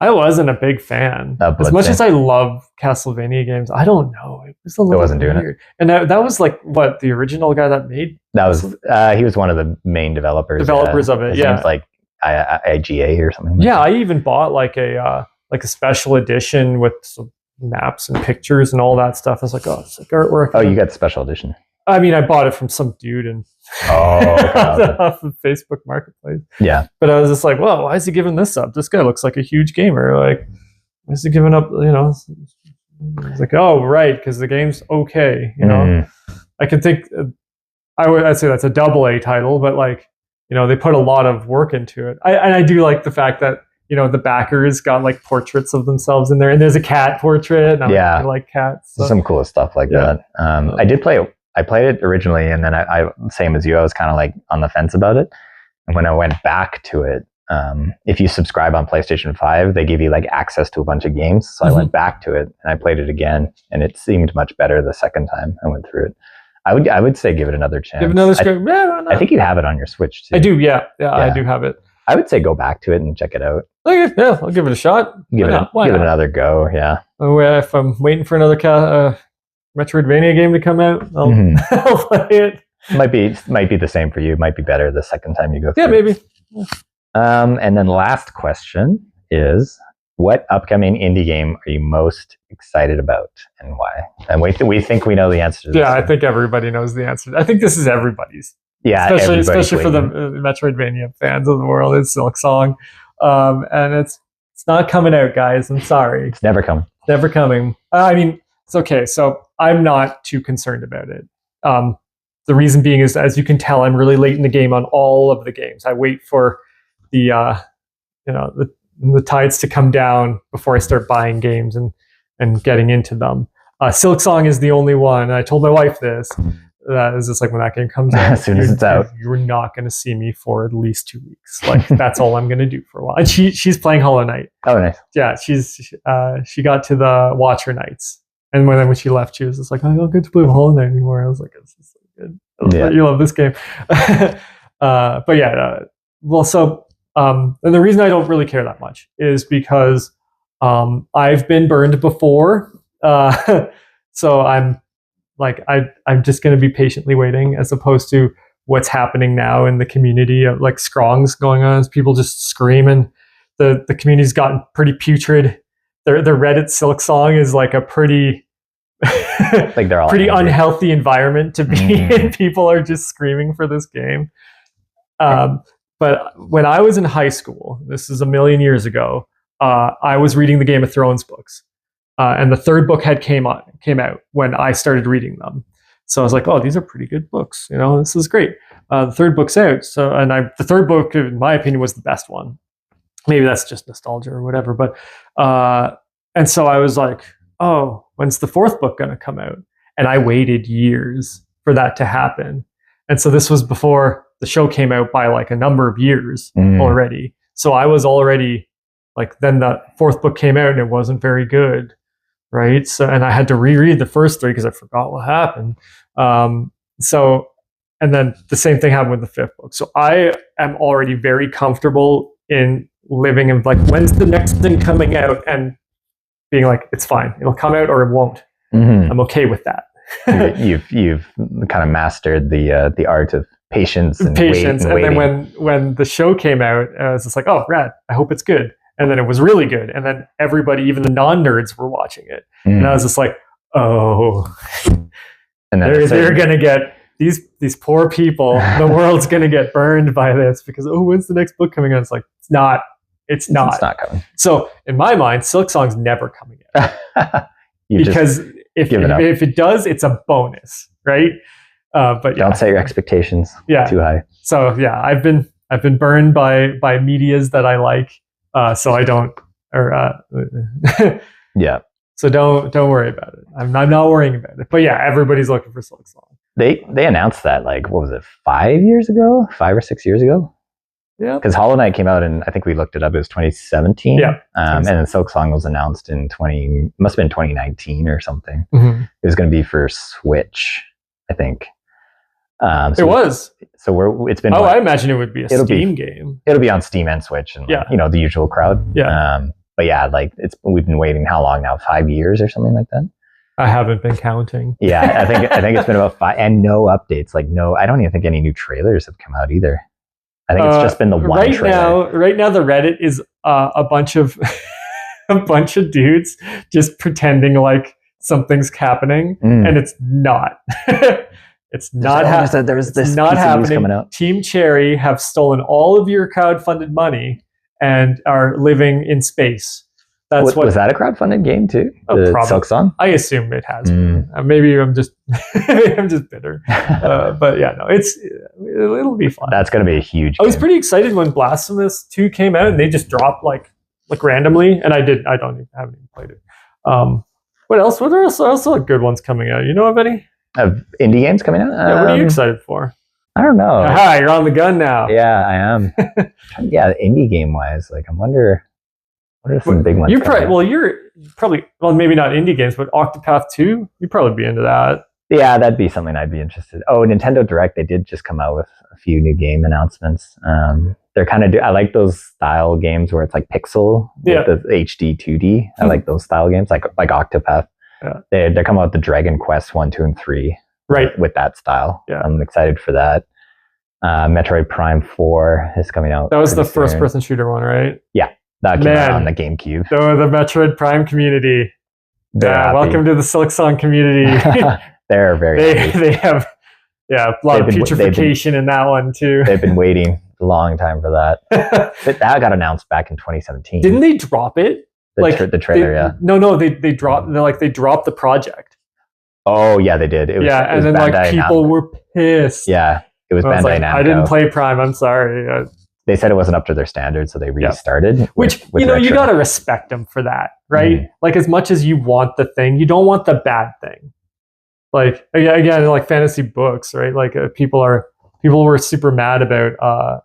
I wasn't a big fan. As much as I love Castlevania games, I don't know. It was a little wasn't weird. Doing it. And that was like what the original guy that made. That was he was one of the main developers of it. His name's like IGA or something. Yeah, I even bought like a special edition with some maps and pictures and all that stuff. I was like, oh, it's like artwork. Oh, you got the special edition. I mean, I bought it from some dude and off of Facebook Marketplace. Yeah. But I was just like, well, why is he giving this up? This guy looks like a huge gamer. Like, why is he giving up, you know? It's like, oh, right, because the game's okay, you know? I can think, I'd say that's a AA title, but like, you know, they put a lot of work into it. I do like the fact that, you know, the backers got like portraits of themselves in there, and there's a cat portrait. And I like cats. So. Some cool stuff like that. I played it originally, and then I same as you, I was kind of like on the fence about it. And when I went back to it, if you subscribe on PlayStation 5, they give you like access to a bunch of games. So I went back to it and I played it again, and it seemed much better the second time I went through it. I would say give it another chance. Give another screen. I think you have it on your Switch too. I do, yeah, I do have it. I would say go back to it and check it out. Okay, yeah, I'll give it a shot. Give it another go. Yeah. If I'm waiting for another Metroidvania game to come out, I'll play it. Might be the same for you. Might be better the second time you go through. Yeah, maybe. And then last question is, what upcoming indie game are you most excited about and why? And we think we know the answer to this. Yeah, I think everybody knows the answer. I think this is everybody's. Yeah, especially for the Metroidvania fans of the world. It's Silksong. And it's not coming out, guys. I'm sorry. It's never coming. Never coming. I mean, it's okay. So I'm not too concerned about it. The reason being is, as you can tell, I'm really late in the game on all of the games. I wait for the tides to come down before I start buying games and getting into them. Silksong is the only one. I told my wife this. Is just like, when that game comes out, as soon as it's out, you're not going to see me for at least 2 weeks. Like, that's all I'm going to do for a while. And she's playing Hollow Knight. Oh, nice. Yeah, she got to the Watcher Nights, and when she left, she was just like, I don't get to play Hollow Knight anymore. I was like, this is so good. Yeah. You love this game. But yeah, and the reason I don't really care that much is because I've been burned before, so I'm just going to be patiently waiting, as opposed to what's happening now in the community of like Skrongs going on. People just screaming. The community's gotten pretty putrid. The Reddit Silksong is like a pretty like they're all pretty angry. Unhealthy environment to be in. People are just screaming for this game. But when I was in high school, this is a million years ago, I was reading the Game of Thrones books. And the third book came out when I started reading them. So I was like, oh, these are pretty good books. This is great. The third book's out. So, the third book, in my opinion, was the best one. Maybe that's just nostalgia or whatever. But, and so I was like, oh, when's the fourth book going to come out? And I waited years for that to happen. And so this was before the show came out by like a number of years already. So I was already like, then the fourth book came out and it wasn't very good. Right. So, and I had to reread the first three because I forgot what happened. And then the same thing happened with the fifth book. So I am already very comfortable in living in like, when's the next thing coming out, and being like, it's fine. It'll come out or it won't. I'm okay with that. You've kind of mastered the art of patience and patience. And then when the show came out, I was just like, oh, rad. I hope it's good. And then it was really good. And then everybody, even the non-nerds, were watching it. And I was just like, oh, and they're going to get these poor people. The world's going to get burned by this because, oh, when's the next book coming out? It's like, it's not. It's not coming. So in my mind, Silksong's never coming out. Because if it does, it's a bonus, right? But don't set your expectations too high. So yeah, I've been burned by medias that I like. So I don't, yeah. So don't worry about it. I'm not worrying about it. But yeah, everybody's looking for Silksong. They announced that, like, what was it, 5 or 6 years ago? Yeah. Because Hollow Knight came out in, I think we looked it up, it was 2017. Yeah. And then Silksong was announced in must have been 2019 or something. Mm-hmm. It was going to be for Switch, I think. It was. So it's been. Oh, I imagine it would be a Steam game. It'll be on Steam and Switch, and the usual crowd. Yeah. But yeah, like we've been waiting how long now? 5 years or something like that. I haven't been counting. Yeah, I think it's been about 5, and no updates. Like I don't even think any new trailers have come out either. I think it's just been the one trailer. Right now, the Reddit is a bunch of dudes just pretending like something's happening, and it's not. It's not happening. There's this not happening. Coming out. Team Cherry have stolen all of your crowdfunded money and are living in space. Was that a crowdfunded game too? Probably. Silksong? I assume it has been. Maybe I'm just bitter. But yeah, no, it'll be fun. That's going to be a huge. I was pretty excited when Blasphemous 2 came out and they just dropped like randomly, and I haven't even played it. What else? What are also good ones coming out? You know of any? Of indie games coming out? Yeah, what are you excited for? I don't know. Aha, you're on the gun now. Yeah, I am. Yeah, indie game wise, like I wonder. What are some big ones? You're probably maybe not indie games, but Octopath 2. You'd probably be into that. Yeah, that'd be something I'd be interested. Oh, Nintendo Direct, they did just come out with a few new game announcements. They're kind of I like those style games where it's like pixel with the HD 2D. I like those style games, like Octopath. Yeah. They're coming out with the Dragon Quest 1, 2, and 3. Right. With that style. Yeah. I'm excited for that. Metroid Prime 4 is coming out. That was the first person shooter one, right? Yeah. That came out on the GameCube. The Metroid Prime community. Welcome to the Silksong community. They're very happy. They have a lot of putrefaction in that one too. They've been waiting a long time for that. But that got announced back in 2017. Didn't they drop it? The trailer, No, they dropped the project. Oh yeah, they did. And then Bandai people were pissed. Yeah, it was Bandai Namco. I didn't play Prime. I'm sorry. They said it wasn't up to their standards, so they restarted. Which with you got to respect them for that, right? Mm. Like as much as you want the thing, you don't want the bad thing. Like again, like fantasy books, right? Like people were super mad about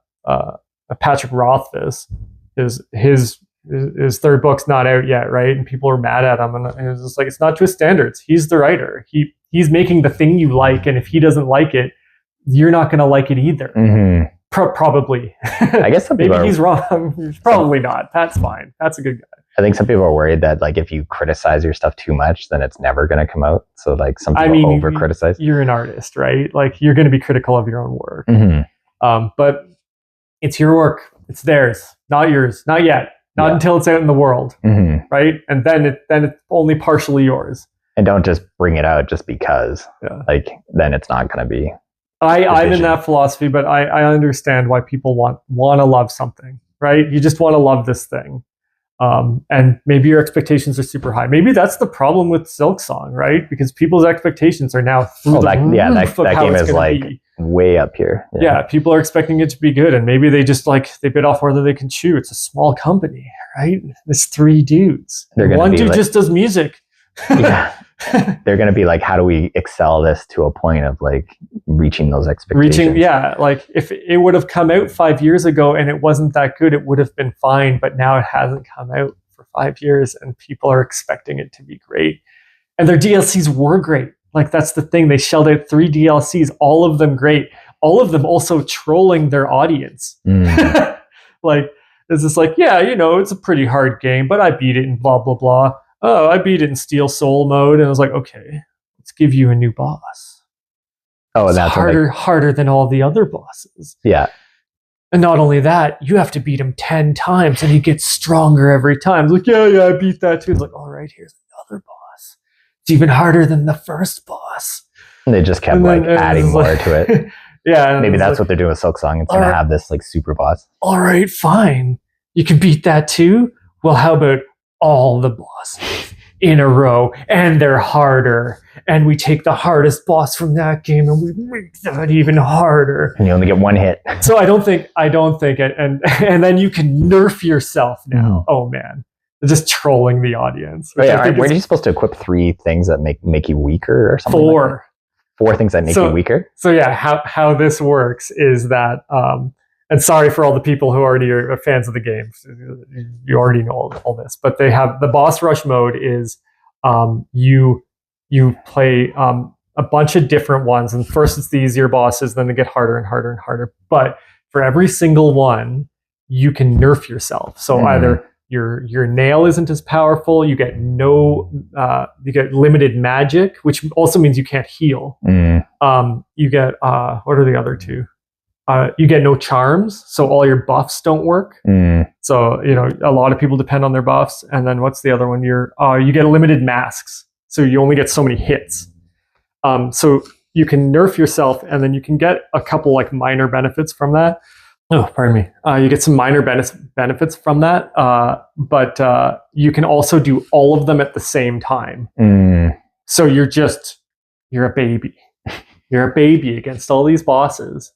Patrick Rothfuss. His third book's not out yet, right? And people are mad at him, and it was just like, it's not to his standards. He's the writer. He's making the thing you like, and if he doesn't like it, you're not going to like it either. Mm-hmm. Probably. I guess some people maybe he's wrong. Probably not. That's fine. That's a good guy. I think some people are worried that like if you criticize your stuff too much, then it's never going to come out. So like some people over criticize. You're an artist, right? Like you're going to be critical of your own work. Mm-hmm. But it's your work. It's theirs, not yours. Not yet. Not until it's out in the world, right? And then it's only partially yours. And don't just bring it out just because. Yeah. Like then it's not going to be. I'm in that philosophy, but I understand why people want to love something, right? You just want to love this thing. And maybe your expectations are super high. Maybe that's the problem with Silksong, right? Because people's expectations are now through the roof of that how game it's is like be. Way up here. Yeah, people are expecting it to be good, and maybe they just they bit off more than they can chew. It's a small company, right? It's 3 dudes. One dude just does music. Yeah. They're going to be like, how do we excel this to a point of like reaching those expectations? Like if it would have come out 5 years ago and it wasn't that good, it would have been fine. But now it hasn't come out for 5 years and people are expecting it to be great. And their DLCs were great. Like that's the thing. They shelled out 3 DLCs, all of them great. All of them also trolling their audience. Like it's just like, it's a pretty hard game, but I beat it and blah, blah, blah. Oh, I beat it in Steel Soul mode. And I was like, okay, let's give you a new boss. Oh, and that's harder than all the other bosses. Yeah. And not only that, you have to beat him 10 times and he gets stronger every time. It's like, yeah, I beat that too. It's like, all right, here's another boss. It's even harder than the first boss. And they just kept adding more to it. Yeah. Maybe that's what they're doing with Silksong. It's going to have this like super boss. All right, fine. You can beat that too? Well, how about all the bosses in a row, and they're harder, and we take the hardest boss from that game and we make that even harder, and you only get 1 hit. So I don't think it, and then you can nerf yourself now. Oh man, they're just trolling the audience. Wait, were you supposed to equip 3 things that make you weaker or something? 4. Like 4 things that make you weaker? So yeah, how this works is that and sorry for all the people who already are fans of the game. You already know all this. But they have the boss rush mode is you play a bunch of different ones. And first it's the easier bosses, then they get harder and harder and harder. But for every single one, you can nerf yourself. So either your nail isn't as powerful, you get you get limited magic, which also means you can't heal. You get what are the other 2? You get no charms, so all your buffs don't work. So a lot of people depend on their buffs. And then what's the other one? You get limited masks, so you only get so many hits. So you can nerf yourself, and then you can get a couple like minor benefits from that. Oh, pardon me. You get some minor benefits from that, but you can also do all of them at the same time. So you're a baby. You're a baby against all these bosses.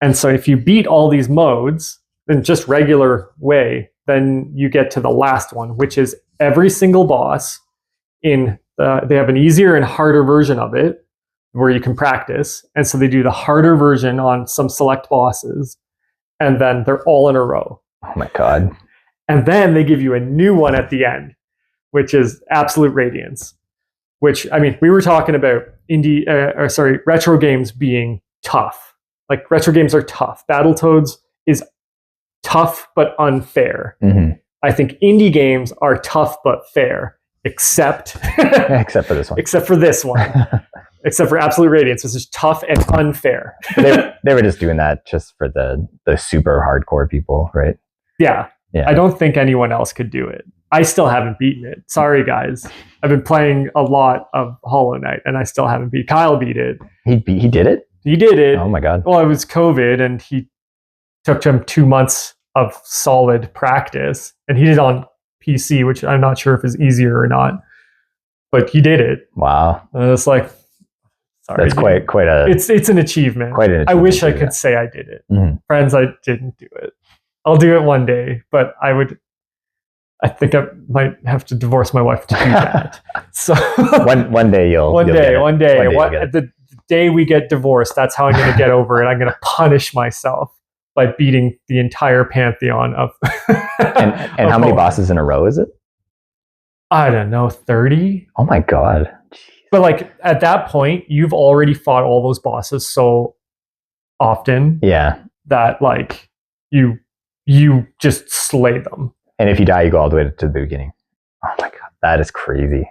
And so if you beat all these modes in just regular way, then you get to the last one, which is every single boss they have an easier and harder version of it where you can practice. And so they do the harder version on some select bosses, and then they're all in a row. Oh my God. And then they give you a new one at the end, which is Absolute Radiance, which, I mean, we were talking about retro games being tough. Like retro games are tough. Battletoads is tough but unfair. Mhm. I think indie games are tough but fair, except Except for this one. except for this one. Except for Absolute Radiance, which is tough and unfair. They were just doing that just for the super hardcore people, right? Yeah. Yeah. I don't think anyone else could do it. I still haven't beaten it. Sorry, guys. I've been playing a lot of Hollow Knight, and I still haven't beat. Kyle beat it. He did it? He did it. Oh my god. Well, it was COVID, and he took him 2 months of solid practice, and he did it on PC, which I'm not sure if is easier or not. But he did it. Wow. And it's like, sorry, That's quite a It's an achievement. quite an I wish I achievement, could say I did it. Mhm. Friends, I didn't do it. I'll do it one day, but I think I might have to divorce my wife to do that. So one day you'll one get day, it. one day, you'll get it. the day we get divorced, that's how I'm going to get over it. I'm going to punish myself by beating the entire pantheon of. And how many bosses in a row is it? I don't know, 30. Oh my god. But like at that point, you've already fought all those bosses so often Yeah. that like you just slay them. And if you die, you go all the way to the beginning. Oh my god, that is crazy.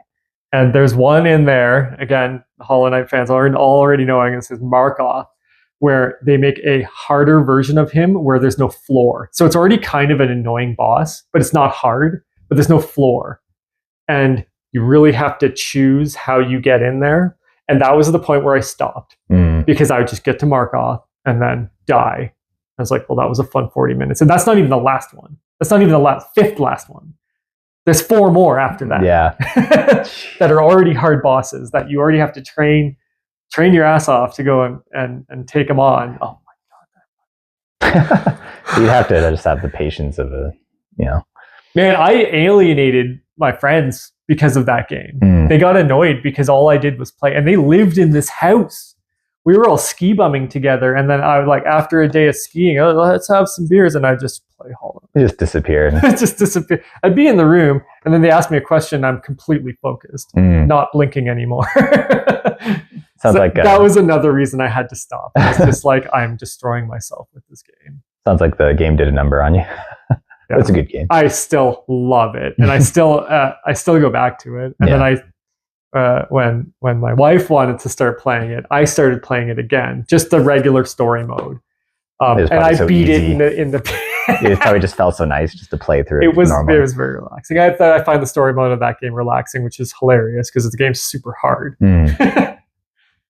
And there's one in there, again, Hollow Knight fans are already knowing this is Markoth, where they make a harder version of him where there's no floor. So it's already kind of an annoying boss, but it's not hard, but there's no floor. And you really have to choose how you get in there. And that was the point where I stopped because I would just get to Markoth and then die. I was like, well, that was a fun 40 minutes. And that's not even the last one. That's not even the fifth last one. There's 4 more after that. Yeah. That are already hard bosses that you already have to train your ass off to go and take them on. Oh my God. You'd have to just have the patience of Man, I alienated my friends because of that game. They got annoyed because all I did was play, and they lived in this house. We were all ski bumming together, and then I would like after a day of skiing, oh, let's have some beers, and I just play Hollow. It just disappeared. It just disappeared. I'd be in the room, and then they ask me a question, I'm completely focused, not blinking anymore. Sounds like that was another reason I had to stop. It's just like I'm destroying myself with this game. Sounds like the game did a number on you. Yeah. It's a good game. I still love it, and I still go back to it. And then when my wife wanted to start playing it, I started playing it again, just the regular story mode. And I beat it in the. It probably just felt so nice just to play through it. It was very relaxing. I find the story mode of that game relaxing, which is hilarious because the game's super hard.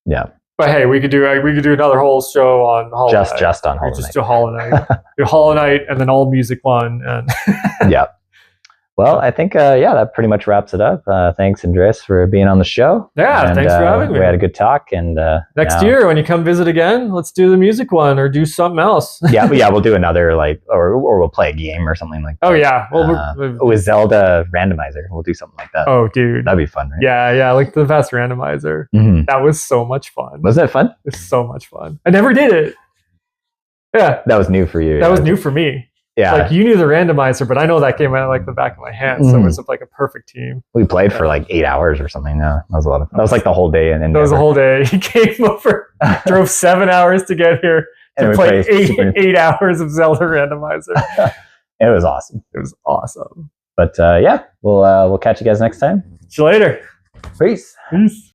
Yeah. But hey, we could do another whole show on Hollow Knight. Just on Hollow Knight. Just do Hollow Knight. Do Hollow Knight and then all music one. And yeah. Well, I think that pretty much wraps it up. Thanks, Andreas, for being on the show. Yeah, thanks for having me. We had a good talk, and next year when you come visit again, let's do the music one or do something else. yeah, we'll do another or we'll play a game or something like that. Oh yeah, well, with Zelda randomizer, we'll do something like that. Oh, dude, that'd be fun, right? Yeah, like the Fast Randomizer. That was so much fun. Wasn't it fun? It was so much fun. I never did it. Yeah, that was new for you. That was new for me. Yeah, like you knew the randomizer, but I know that game out like the back of my hand. So it was like a perfect team. We played for like 8 hours or something. That was a lot of fun. That was like the whole day. And then that was a whole day. He came over, drove 7 hours to get here to play 8 hours of Zelda Randomizer. It was awesome. It was awesome. But we'll catch you guys next time. See you later. Peace.